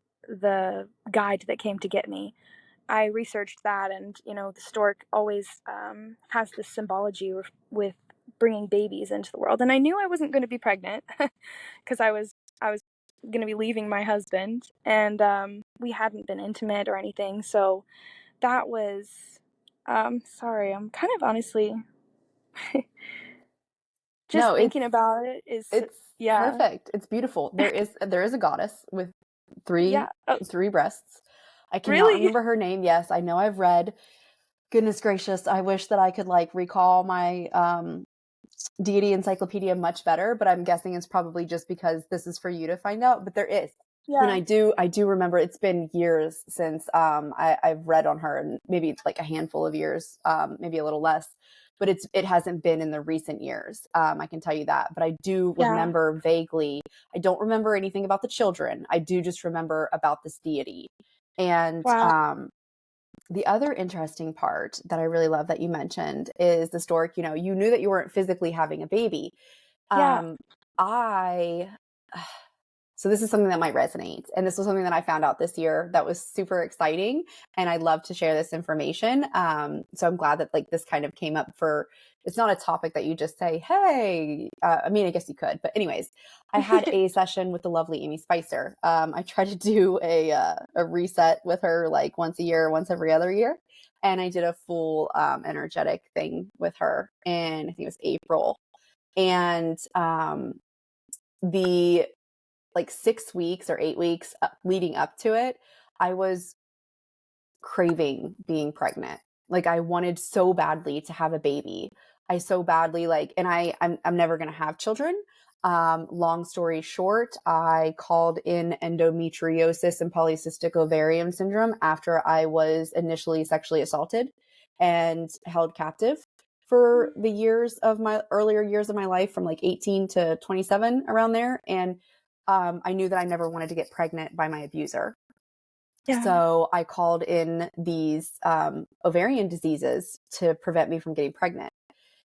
guide that came to get me. I researched that, and the stork always has this symbology with bringing babies into the world. And I knew I wasn't going to be pregnant because I was going to be leaving my husband, and we hadn't been intimate or anything. So that was sorry, I'm kind of honestly just No, thinking about it is, it's yeah, perfect. It's beautiful. There is a goddess with yeah. three Oh, three breasts. I cannot really? remember her name. Yes, I know I've read. Goodness gracious, I wish that I could like recall my deity encyclopedia much better, but I'm guessing it's probably just because this is for you to find out, but there is. And Yeah. I do remember it's been years since I've read on her, and maybe it's like a handful of years, maybe a little less, but it hasn't been in the recent years. I can tell you that, but I do Yeah. remember vaguely. I don't remember anything about the children. I do just remember about this deity. And Wow. the other interesting part that I really love that you mentioned is the story. You knew that you weren't physically having a baby. Yeah. Um, I So this is something that might resonate. And this was something that I found out this year that was super exciting. And I'd love to share this information. So I'm glad that like this kind of came up it's not a topic that you just say, hey, I mean, I guess you could, but anyways, I had a session with the lovely Amy Spicer. I try to do a reset with her like once a year, once every other year. And I did a full energetic thing with her in, I think it was April. And the like 6 weeks or 8 weeks leading up to it, I was craving being pregnant. Like I wanted so badly to have a baby. I so badly and I'm never going to have children. Long story short, I called in endometriosis and polycystic ovarian syndrome after I was initially sexually assaulted and held captive for the earlier years of my life, from like 18 to 27, around there. And I knew that I never wanted to get pregnant by my abuser. Yeah. So I called in these ovarian diseases to prevent me from getting pregnant.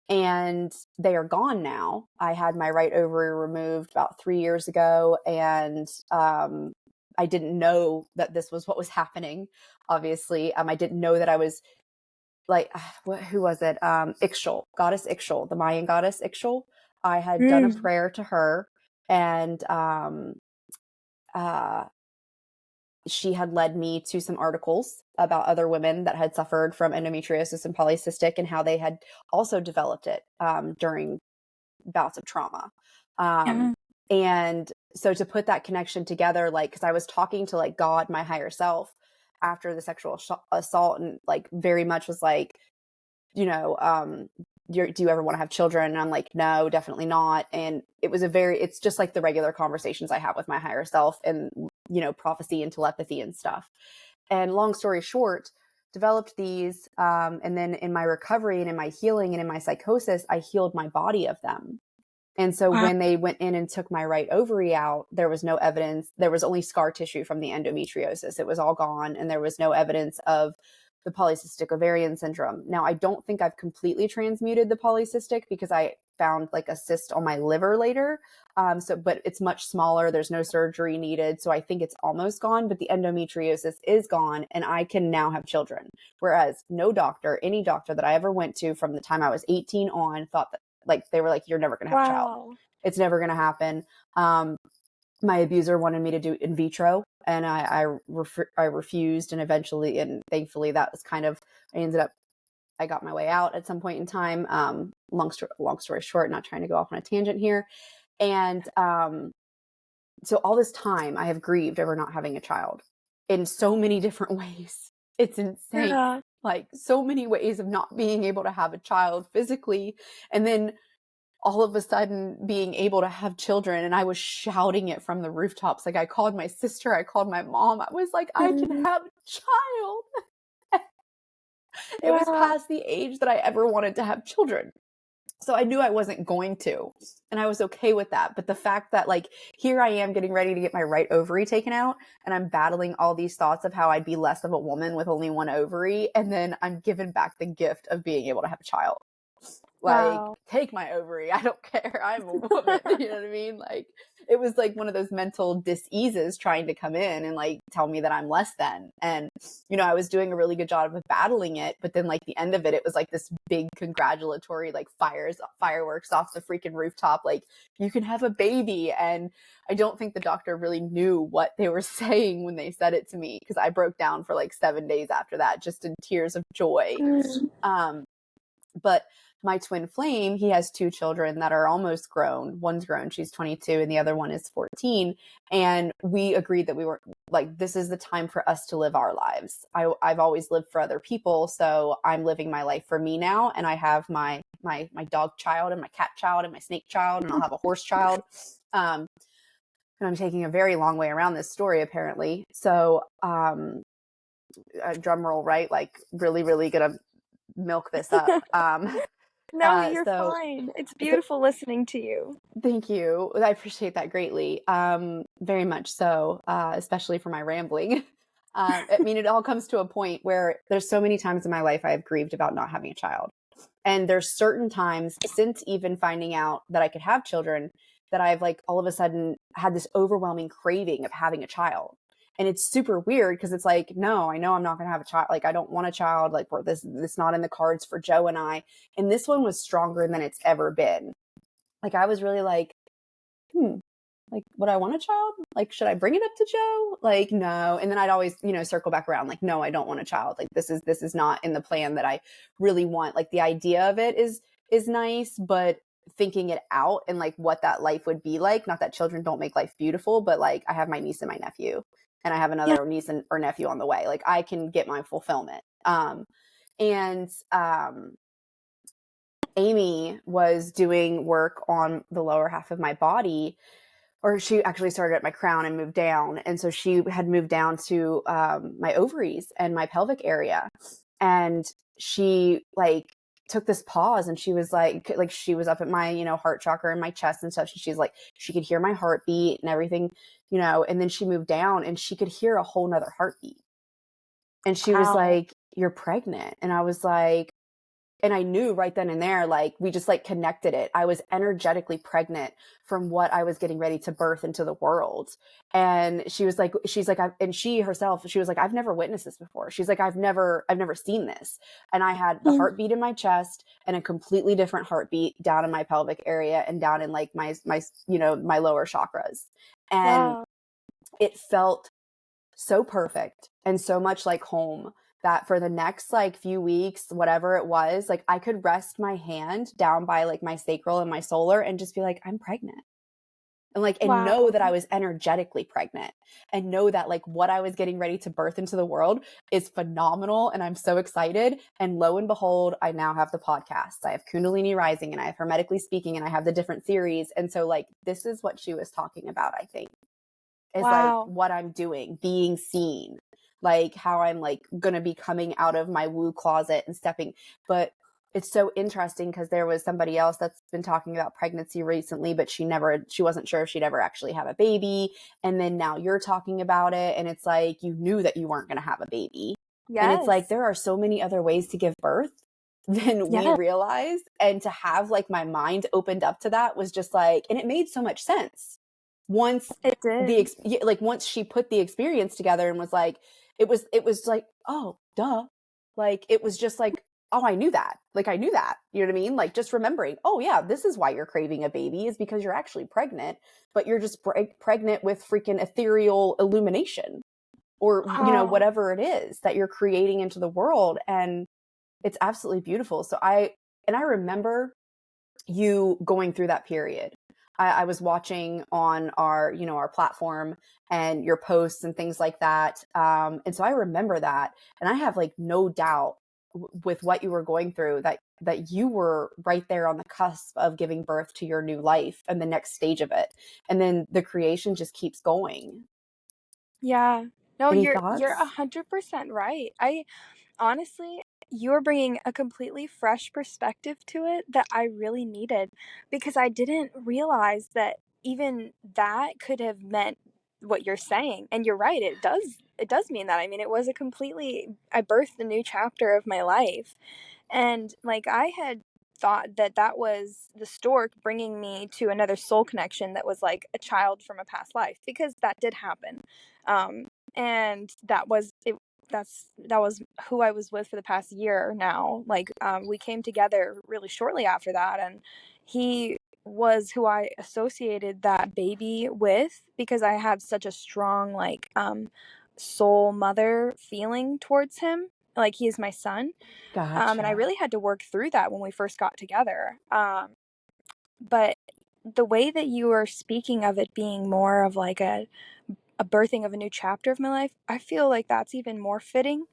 And they are gone now. I had my right ovary removed about 3 years ago. And I didn't know that this was what was happening, obviously. I didn't know that I was like, who was it? Ixchel, goddess Ixchel, the Mayan goddess Ixchel. I had done a Mm. prayer to her, and uh, she had led me to some articles about other women that had suffered from endometriosis and polycystic, and how they had also developed it during bouts of trauma. Um, Yeah. and so to put that connection together, like, because I was talking to like God, my higher self, after the sexual assault, and like very much was like, you know, do you ever want to have children? And I'm like, no, definitely not. And it's just like the regular conversations I have with my higher self, and, prophecy and telepathy and stuff. And long story short, developed these. And then in my recovery and in my healing and in my psychosis, I healed my body of them. And so Wow. when they went in and took my right ovary out, there was no evidence. There was only scar tissue from the endometriosis. It was all gone. And there was no evidence of the polycystic ovarian syndrome. Now, I don't think I've completely transmuted the polycystic, because I found like a cyst on my liver later. But it's much smaller. There's no surgery needed. So I think it's almost gone, but the endometriosis is gone, and I can now have children. Whereas any doctor that I ever went to from the time I was 18 on, thought that, like, they were like, you're never going to have a child. Wow. It's never going to happen. My abuser wanted me to do in vitro, and I refused. And eventually, and thankfully, that was I got my way out at some point in time. Long story short, not trying to go off on a tangent here. And so all this time I have grieved over not having a child in so many different ways. It's insane. Yeah. Like, so many ways of not being able to have a child physically. And then all of a sudden being able to have children, and I was shouting it from the rooftops. Like, I called my sister, I called my mom. I was like, I can Mm. have a child. It was Wow. past the age that I ever wanted to have children. So I knew I wasn't going to, and I was okay with that. But the fact that, like, here I am getting ready to get my right ovary taken out, and I'm battling all these thoughts of how I'd be less of a woman with only one ovary, and then I'm given back the gift of being able to have a child. Like, Wow. take my ovary. I don't care. I'm a woman. You know what I mean? Like, it was like one of those mental diseases trying to come in and like tell me that I'm less than. And, I was doing a really good job of battling it. But then, like, the end of it, it was like this big congratulatory, like, fireworks off the freaking rooftop. Like, you can have a baby. And I don't think the doctor really knew what they were saying when they said it to me, because I broke down for like 7 days after that, just in tears of joy. Mm. But my twin flame, he has 2 children that are almost grown. One's grown, she's 22, and the other one is 14. And we agreed that we were like, this is the time for us to live our lives. I've always lived for other people, so I'm living my life for me now. And I have my dog child, and my cat child, and my snake child, and I'll have a horse child. and I'm taking a very long way around this story apparently. So, drum roll, right? Like really, really gonna milk this up. No, you're So, fine. It's so beautiful listening to you. thank you. I appreciate that greatly. Very much so, especially for my rambling. I mean, it all comes to a point where there's so many times in my life I have grieved about not having a child. And there's certain times since even finding out that I could have children that I've like all of a sudden had this overwhelming craving of having a child. And it's super weird because it's like, no, I know I'm not going to have a child. Like, I don't want a child. Like, this not in the cards for Joe and I. And this one was stronger than it's ever been. Like, I was really like, like, would I want a child? Like, should I bring it up to Joe? Like, no. And then I'd always, circle back around like, no, I don't want a child. Like, this is not in the plan that I really want. Like, the idea of it is nice, but thinking it out and like what that life would be like, not that children don't make life beautiful, but like I have my niece and my nephew, and I have Yeah. another niece or nephew on the way. Like, I can get my fulfillment. And Amy was doing work on the lower half of my body, or she actually started at my crown and moved down. And so she had moved down to my ovaries and my pelvic area. And she like took this pause, and she was like she was up at my, heart chakra and my chest and stuff. And she's like, she could hear my heartbeat and everything, and then she moved down and she could hear a whole nother heartbeat. And she was Wow. like, you're pregnant. And I was like, and I knew right then and there, like, we just like connected it. I was energetically pregnant from what I was getting ready to birth into the world. And she's like, and she herself, she was like, I've never witnessed this before. She's like, I've never seen this. And I had the heartbeat in my chest and a completely different heartbeat down in my pelvic area and down in like my lower chakras. And Wow. it felt so perfect and so much like home that for the next like few weeks, whatever it was, like I could rest my hand down by like my sacral and my solar and just be like, I'm pregnant. And like, and know Wow. that I was energetically pregnant, and know that like what I was getting ready to birth into the world is phenomenal. And I'm so excited. And lo and behold, I now have the podcast. I have Kundalini Rising, and I have Hermetically Speaking, and I have the different series. And so like, this is what she was talking about, I think, is like Wow. what I'm doing, being seen, like how I'm like going to be coming out of my woo closet and stepping. But it's so interesting because there was somebody else that's been talking about pregnancy recently, but she wasn't sure if she'd ever actually have a baby. And then now you're talking about it, and it's like, you knew that you weren't going to have a baby. And it's like, Yes. there are so many other ways to give birth than we Yes. realize. And to have like my mind opened up to that was just like, and it made so much sense once It did. once she put the experience together and was like, it was like, oh duh, like it was just like, oh, I knew that, you know what I mean, like just remembering, oh yeah, this is why you're craving a baby, is because you're actually pregnant, but you're just pregnant with freaking ethereal illumination, or Wow. whatever it is that you're creating into the world. And it's absolutely beautiful. So I remember you going through that period. I was watching on our, our platform and your posts and things like that. And so I remember that. And I have like no doubt with what you were going through, that you were right there on the cusp of giving birth to your new life and the next stage of it. And then the creation just keeps going. Yeah. No, Any you're thoughts? 100% right. I honestly, you're bringing a completely fresh perspective to it that I really needed, because I didn't realize that even that could have meant what you're saying. And you're right, it does mean that. I mean, it was a completely I birthed a new chapter of my life. And like I had thought that that was the stork bringing me to another soul connection that was like a child from a past life, because that did happen. And that was it. That was who I was with for the past year now. Like, we came together really shortly after that, and he was who I associated that baby with, because I have such a strong like soul mother feeling towards him. Like, he is my son. And I Gotcha. really had to work through that when we first got together. But the way that you were speaking of it being more of like a birthing of a new chapter of my life, I feel like that's even more fitting,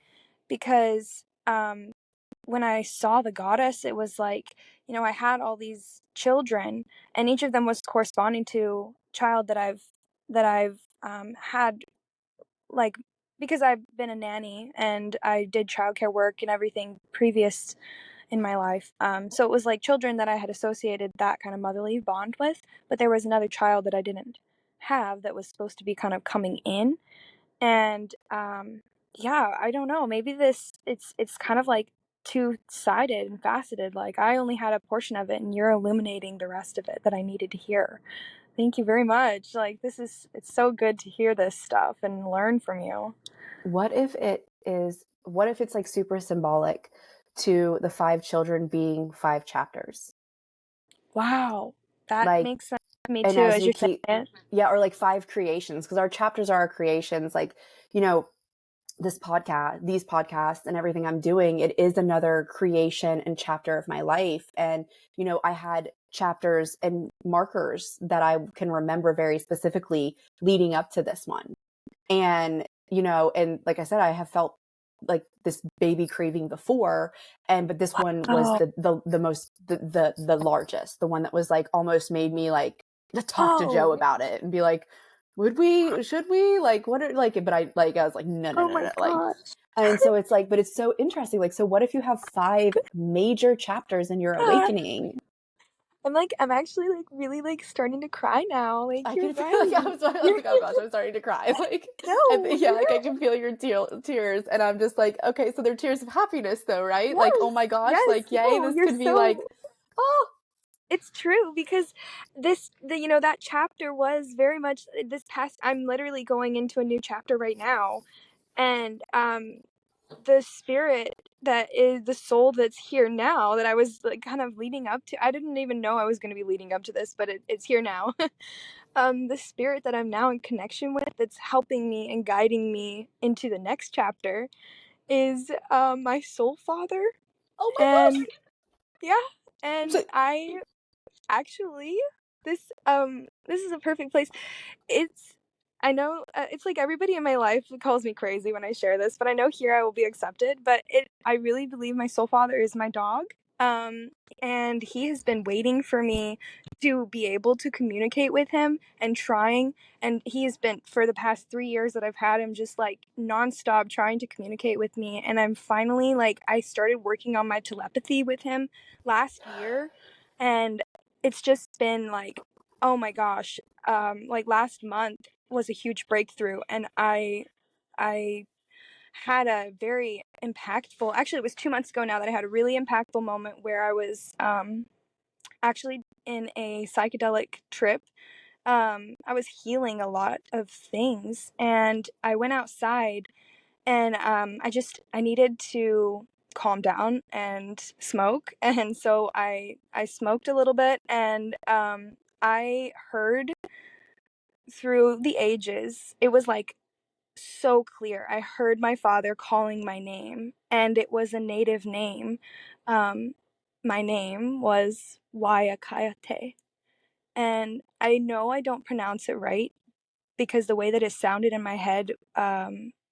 because when I saw the goddess, it was like, I had all these children, and each of them was corresponding to child that I've that I've had, like, because I've been a nanny and I did childcare work and everything previous in my life. So it was like children that I had associated that kind of motherly bond with, but there was another child that I didn't have that was supposed to be kind of coming in. And yeah, I don't know. Maybe it's kind of like two-sided and faceted. Like I only had a portion of it and you're illuminating the rest of it that I needed to hear. Thank you very much. Like it's so good to hear this stuff and learn from you. What if it's like super symbolic to the 5 children being 5 chapters? Wow. That Like, makes sense to me and too as as you you're keep, saying it. yeah, or like 5 creations, because our chapters are our creations. Like, you know, these podcasts and everything I'm doing, it is another creation and chapter of my life. And, I had chapters and markers that I can remember very specifically leading up to this one. And, and like I said, I have felt like this baby craving before. But this one was Oh, the most, the largest, the one that was like almost made me like to talk to Joe oh, about it and be like, should we like, what are like, but I was like, no, no, oh no, my no. Like, gosh. and so it's like, but it's so interesting. Like, so what if you have 5 major chapters in your Yeah. awakening? I'm actually like really like starting to cry now. Like I you're can feel like right. I was like, oh gosh, I'm starting to cry. Like, No, yeah, you're like I right. can feel your tears, and I'm just like, okay, so they're tears of happiness, though, right? Like, oh Yes. my gosh, Yes. like, yay, No, this you're could be like, so oh, it's true because that chapter was very much this past I'm literally going into a new chapter right now. And the spirit that is the soul that's here now that I was like kind of leading up to. I didn't even know I was going to be leading up to this, but it's here now. The spirit that I'm now in connection with that's helping me and guiding me into the next chapter is my soul father. oh my gosh. And yeah, and So, I actually this is a perfect place. It's I know it's like everybody in my life calls me crazy when I share this, but I know here I will be accepted. But I really believe my soul father is my dog. Um, and he has been waiting for me to be able to communicate with him and trying. And he has been for the past 3 years that I've had him just like nonstop trying to communicate with me. And I'm finally like I started working on my telepathy with him last year, and it's just been like, oh my gosh, like last month was a huge breakthrough, and I had a very impactful, actually it was 2 months ago now that I had a really impactful moment where I was actually in a psychedelic trip. I was healing a lot of things and I went outside, and I needed to calm down and smoke, and so I smoked a little bit, and I heard through the ages, it was like so clear. I heard my father calling my name, and it was a native name. Um, my name was Wayakayate, and I know I don't pronounce it right because the way that it sounded in my head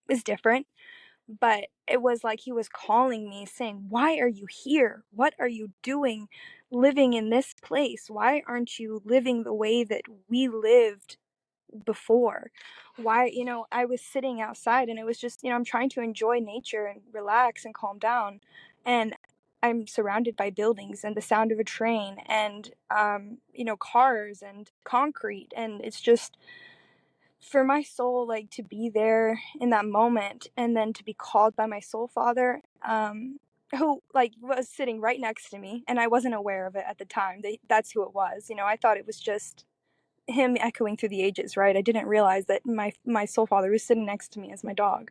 is different. But it was like he was calling me, saying, "Why are you here? What are you doing living in this place? Why aren't you living the way that we lived before? Why, I was sitting outside and it was just, I'm trying to enjoy nature and relax and calm down. And I'm surrounded by buildings and the sound of a train and, cars and concrete. And it's just for my soul, like to be there in that moment and then to be called by my soul father, who like was sitting right next to me and I wasn't aware of it at the time. That's who it was. I thought it was just him echoing through the ages, right? I didn't realize that my soul father was sitting next to me as my dog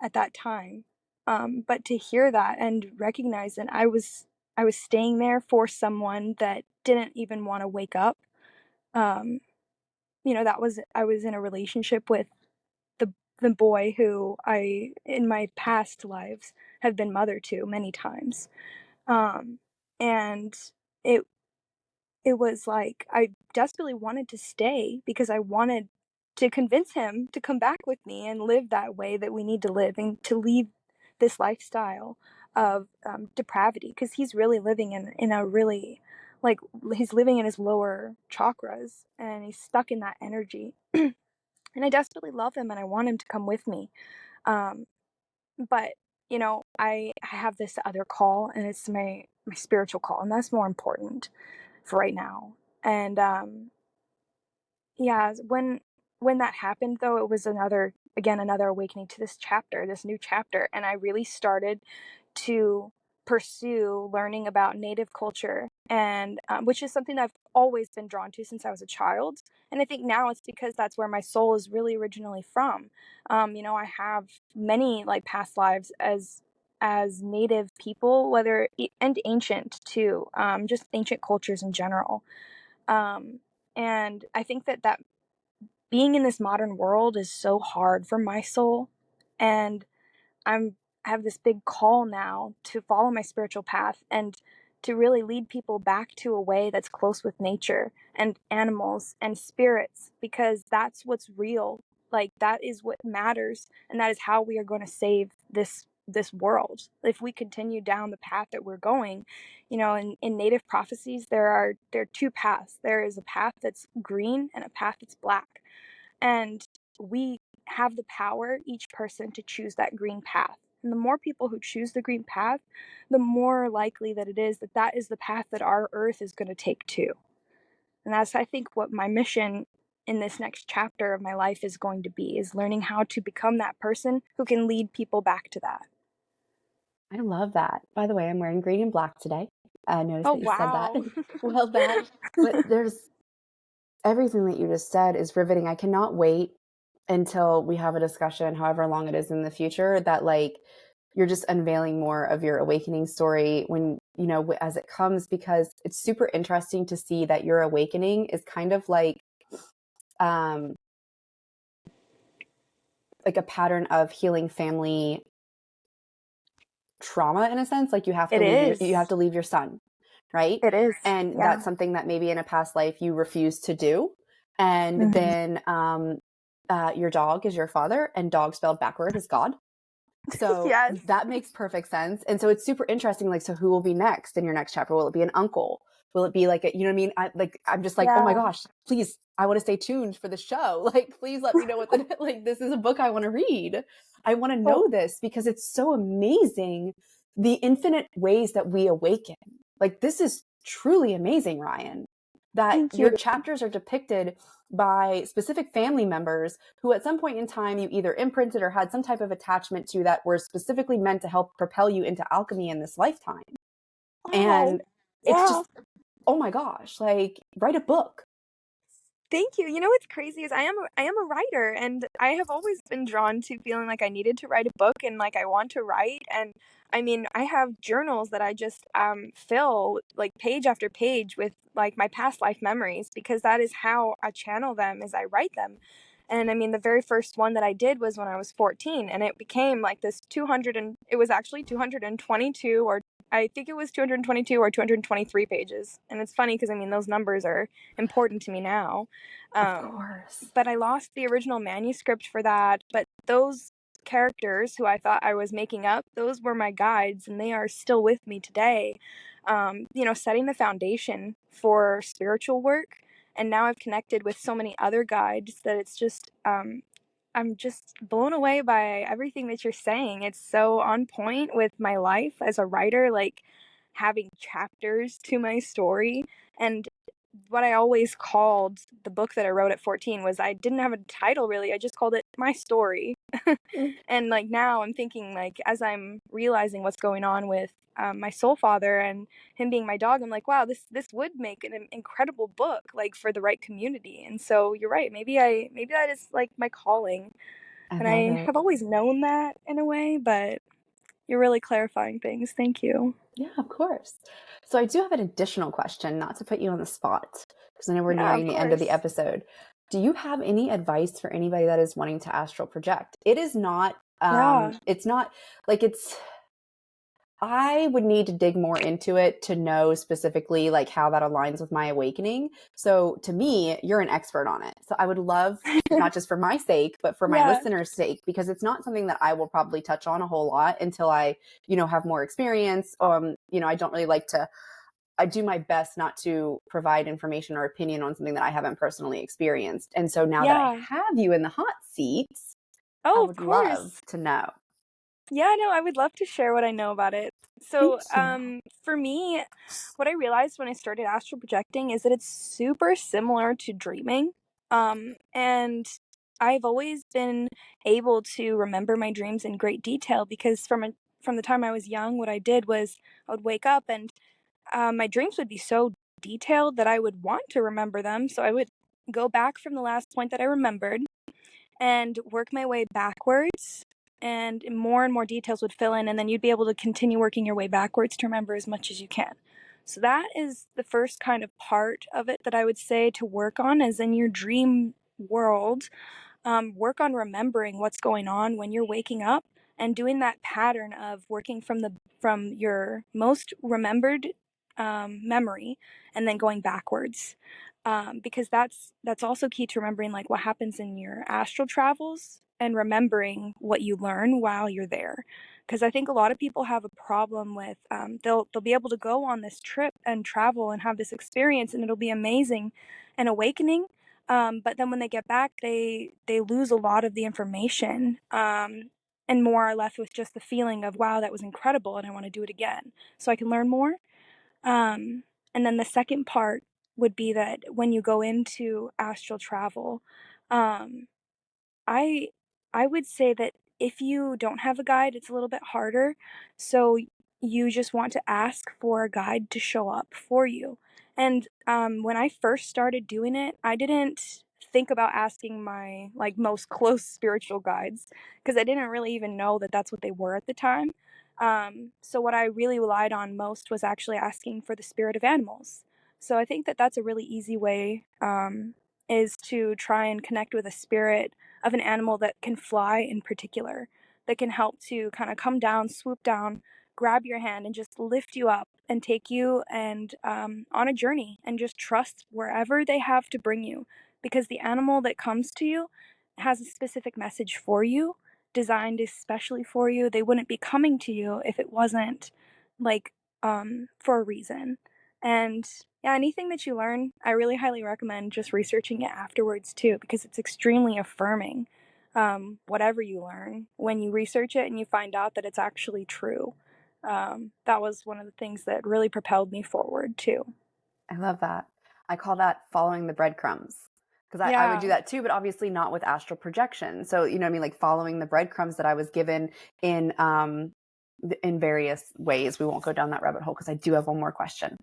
at that time. But to hear that and recognize that I was staying there for someone that didn't even want to wake up. Um, that was I was in a relationship with the boy who I in my past lives have been mother to many times. Um, and it it was like I desperately wanted to stay because I wanted to convince him to come back with me and live that way that we need to live and to leave this lifestyle of depravity because he's really living in a really like he's living in his lower chakras and he's stuck in that energy. and I desperately love him and I want him to come with me. Um, but you know, I have this other call, and it's my spiritual call, and that's more important for right now. And yeah, when that happened though, it was another awakening to this new chapter, and I really started to pursue learning about native culture, and which is something that I've always been drawn to since I was a child. And I think now it's because that's where my soul is really originally from. You know, I have many like past lives as native people, and ancient too, just ancient cultures in general. Um, and I think that being in this modern world is so hard for my soul, and I'm I have this big call now to follow my spiritual path and to really lead people back to a way that's close with nature and animals and spirits, because that's what's real. Like that is what matters, and that is how we are going to save this world. If we continue down the path that we're going, you know, in native prophecies there are two paths. There is a path that's green and a path that's black. And we have the power, each person, to choose that green path. And the more people who choose the green path, the more likely that it is that that is the path that our earth is going to take too. And that's, I think, what my mission in this next chapter of my life is going to be, is learning how to become that person who can lead people back to that. I love that. By the way, I'm wearing green and black today. I noticed Oh, that you said that. wow. Well done. But there's everything that you just said is riveting. I cannot wait until we have a discussion, however long it is in the future, that like you're just unveiling more of your awakening story when, you know, as it comes, because it's super interesting to see that your awakening is kind of um, like a pattern of healing family trauma in a sense. Like you have to It is. leave your son, right? It is. And Yeah. that's something that maybe in a past life you refused to do. And Mhm. then your dog is your father, and dog spelled backward is God. So Yes. that makes perfect sense. And so it's super interesting. Like, so who will be next in your next chapter? Will it be an uncle? Will it be like you know what I mean? I'm just like, oh my Yeah. gosh, please, I want to stay tuned for the show. Like, please let me know like, this is a book I want to read. I want to Well, know this because it's so amazing. The infinite ways that we awaken. Like, this is truly amazing, Ryan, that thank you. your chapters are depicted by specific family members who at some point in time you either imprinted or had some type of attachment to, that were specifically meant to help propel you into alchemy in this lifetime. Wow. And it's Yeah. just, oh my gosh, like, write a book. Thank you. You know what's crazy is I am a writer, and I have always been drawn to feeling like I needed to write a book, and like I want to write. And I mean, I have journals that I just fill like page after page with like my past life memories, because that is how I channel them as I write them. And I mean, the very first one that I did was when I was 14, and it became like this 200, and it was actually 222, or I think it was 222 or 223 pages. And it's funny because I mean, those numbers are important to me now. Of Um, course. but I lost the original manuscript for that. But those characters who I thought I was making up, those were my guides, and they are still with me today. You know, setting the foundation for spiritual work. And now I've connected with so many other guides that it's just, I'm just blown away by everything that you're saying. It's so on point with my life as a writer, like having chapters to my story. And what I always called the book that I wrote at 14 was, I didn't have a title really. I just called it My Story. And like now I'm thinking, like, as I'm realizing what's going on with my soul father and him being my dog, I'm like, wow, this would make an incredible book, like for the right community. And so you're right. Maybe that is like my calling. I And love I it. have always known that in a way, but you're really clarifying things. Thank you. Yeah, of course. So I do have an additional question, not to put you on the spot, because I know we're Yeah, of nearing the end of the course. episode. Do you have any advice for anybody that is wanting to astral project? It is not, Yeah. it's not like I would need to dig more into it to know specifically like how that aligns with my awakening. So to me, you're an expert on it. So I would love, not just for my sake, but for my Yeah. listeners' sake, because it's not something that I will probably touch on a whole lot until I, have more experience. I don't really like to I do my best not to provide information or opinion on something that I haven't personally experienced. And so now that I Yeah. have you in the hot seats, I Oh, of would love course. to know. Yeah, no, I would love to share what I know about it. So, Thank you. for me, what I realized when I started astral projecting is that it's super similar to dreaming. And I've always been able to remember my dreams in great detail because from the time I was young, what I did was I would wake up and my dreams would be so detailed that I would want to remember them. So I would go back from the last point that I remembered and work my way backwards, and more details would fill in, and then you'd be able to continue working your way backwards to remember as much as you can. So that is the first kind of part of it that I would say to work on, is in your dream world. Work on remembering what's going on when you're waking up, and doing that pattern of working from your most remembered memory, and then going backwards, because that's also key to remembering like what happens in your astral travels and remembering what you learn while you're there. Because I think a lot of people have a problem with they'll be able to go on this trip and travel and have this experience, and it'll be amazing and awakening, but then when they get back, they lose a lot of the information, and more are left with just the feeling of, wow, that was incredible, and I want to do it again, so I can learn more. Um, and then the second part would be that when you go into astral travel, um, I I would say that if you don't have a guide, it's a little bit harder. So you just want to ask for a guide to show up for you. And when I first started doing it, I didn't think about asking my like most close spiritual guides because I didn't really even know that that's what they were at the time. So what I really relied on most was actually asking for the spirit of animals. So I think that that's a really easy way, is to try and connect with a spirit of an animal that can fly in particular, that can help to kind of come down, swoop down, grab your hand, and just lift you up and take you and on a journey, and just trust wherever they have to bring you, because the animal that comes to you has a specific message for you, designed especially for you. They wouldn't be coming to you if it wasn't like for a reason. And yeah, anything that you learn, I really highly recommend just researching it afterwards too, because it's extremely affirming. Whatever you learn, when you research it and you find out that it's actually true, that was one of the things that really propelled me forward too. I love that. I call that following the breadcrumbs, because I would Yeah, do that too, but obviously not with astral projection. So, you know what I mean? Like following the breadcrumbs that I was given in various ways. We won't go down that rabbit hole because I do have one more question.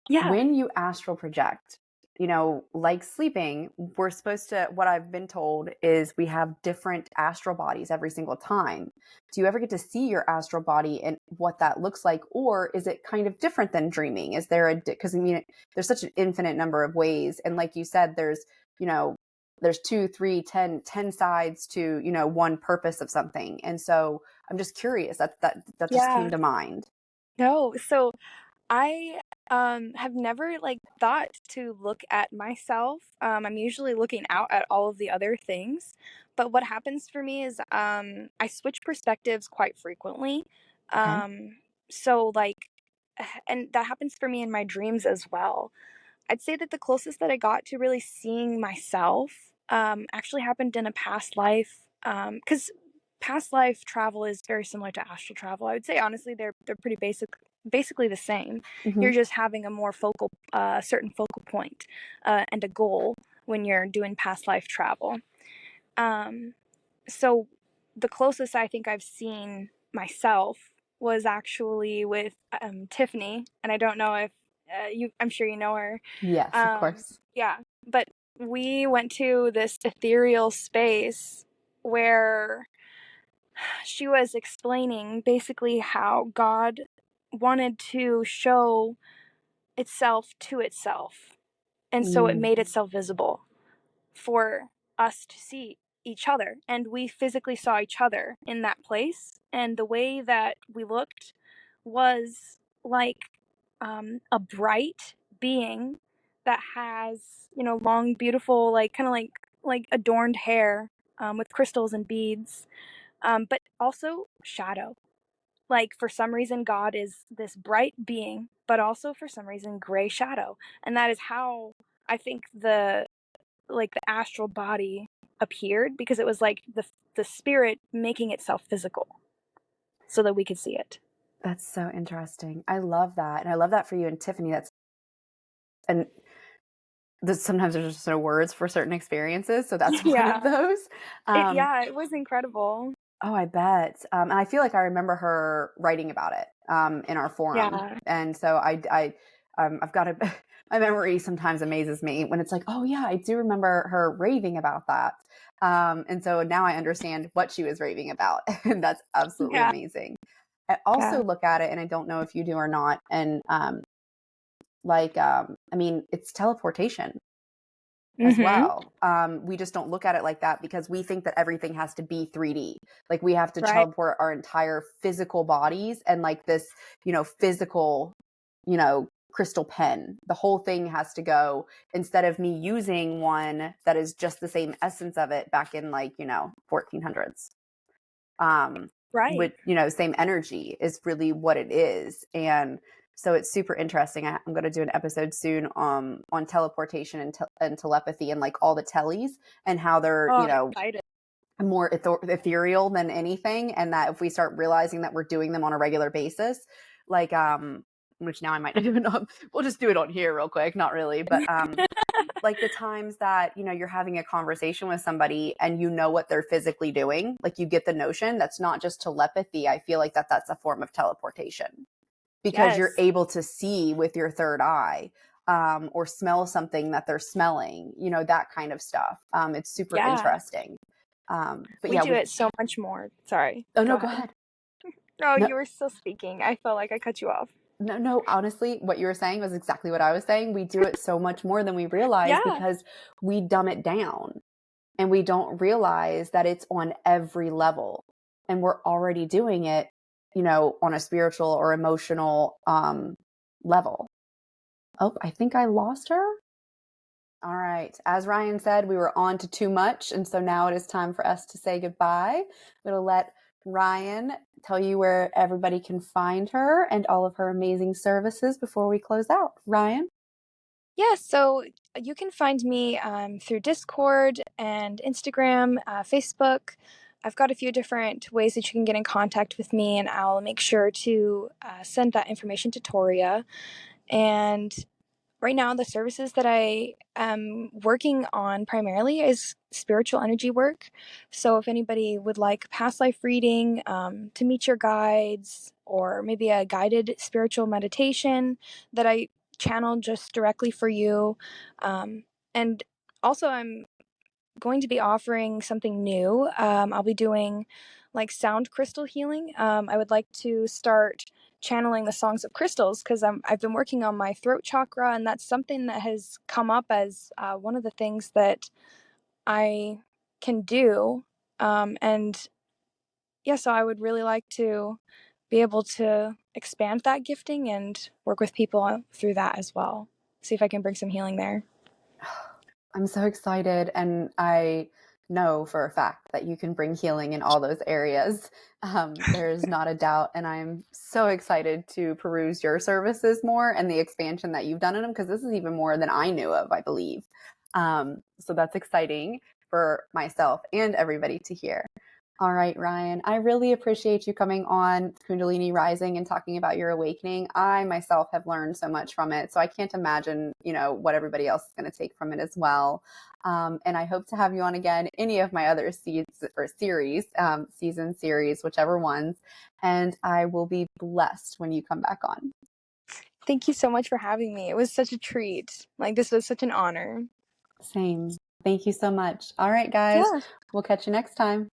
yeah, When you astral project, you know, like sleeping, we're supposed to, what I've been told is we have different astral bodies every single time. Do you ever get to see your astral body and what that looks like? Or is it kind of different than dreaming? Is there because I mean, there's such an infinite number of ways. And like you said, there's, you know, there's 2, 3, 10 sides to, you know, one purpose of something. And so I'm just curious, that just came yeah. to mind. No, so I have never like thought to look at myself. I'm usually looking out at all of the other things. But what happens for me is I switch perspectives quite frequently. Okay. Um so like and that happens for me in my dreams as well. I'd say that the closest that I got to really seeing myself actually happened in a past life. Because past life travel is very similar to astral travel. I would say honestly they're pretty basically the same. Hmm. You're just having a more certain focal point, and a goal when you're doing past life travel. Um, so the closest I think I've seen myself was actually with Tiffany, and I don't know if I'm sure you know her. Yes, of course. Yeah, but we went to this ethereal space where she was explaining basically how God wanted to show itself to itself. And so it Mm. made itself visible for us to see each other. And we physically saw each other in that place. And the way that we looked was like a bright being that has, long, beautiful, like kind of like adorned hair, with crystals and beads, but also shadow. like for some reason God is this bright being, but also for some reason gray shadow. And that is how I think the astral body appeared, because it was like the spirit making itself physical so that we could see it. That's so interesting. I love that. And I love that for you and Tiffany. And sometimes there's just no words for certain experiences. So that's one Yeah. of those. It was incredible. Oh, I bet. And I feel like I remember her writing about it in our forum. Yeah. And so I've got my memory sometimes amazes me when it's like, oh yeah, I do remember her raving about that. And so now I understand what she was raving about. And that's absolutely Yeah. amazing. I also look at it, and I don't know if you do or not. And I mean, it's teleportation as well. We just don't look at it like that because we think that everything has to be 3D. Like we have to Right. teleport our entire physical bodies and like this, physical, crystal pen. The whole thing has to go, instead of me using one that is just the same essence of it back in 1400s. Right. With, same energy is really what it is. And so it's super interesting. I'm going to do an episode soon on teleportation and telepathy and like all the tellies and how they're, excited. more ethereal than anything. And that if we start realizing that we're doing them on a regular basis, like, which now I might not even know, we'll just do it on here real quick. Not really, but, like the times that, you're having a conversation with somebody and you know what they're physically doing, like you get the notion that's not just telepathy. I feel like that's a form of teleportation because you're able to see with your third eye, or smell something that they're smelling, that kind of stuff. It's super interesting. But we do it so much more. Sorry. Oh, no, go ahead. Oh, No. you were still speaking. I felt like I cut you off. No, honestly, what you were saying was exactly what I was saying. We do it so much more than we realize because we dumb it down and we don't realize that it's on every level and we're already doing it, on a spiritual or emotional level. Oh, I think I lost her. All right. As Ryan said, we were on to too much. And so now it is time for us to say goodbye. I'm going to let Ryan tell you where everybody can find her and all of her amazing services before we close out. Ryan? Yeah, so you can find me through Discord and Instagram, Facebook. I've got a few different ways that you can get in contact with me, and I'll make sure to send that information to Toria. And right now, the services that I am working on primarily is spiritual energy work. So if anybody would like past life reading, to meet your guides, or maybe a guided spiritual meditation that I channel just directly for you. And also, I'm going to be offering something new. I'll be doing like sound crystal healing. I would like to start channeling the songs of crystals because I've been working on my throat chakra, and that's something that has come up as one of the things that I can do. And yeah, so I would really like to be able to expand that gifting and work with people through that as well. See if I can bring some healing there. I'm so excited. And I know for a fact that you can bring healing in all those areas. There's not a doubt. And I'm so excited to peruse your services more and the expansion that you've done in them, because this is even more than I knew of, I believe. So that's exciting for myself and everybody to hear. All right, Ryan, I really appreciate you coming on Kundalini Rising and talking about your awakening. I myself have learned so much from it, so I can't imagine, what everybody else is going to take from it as well. And I hope to have you on again, any of my other season series, whichever ones. And I will be blessed when you come back on. Thank you so much for having me. It was such a treat. Like, this was such an honor. Same. Thank you so much. All right, guys, we'll catch you next time.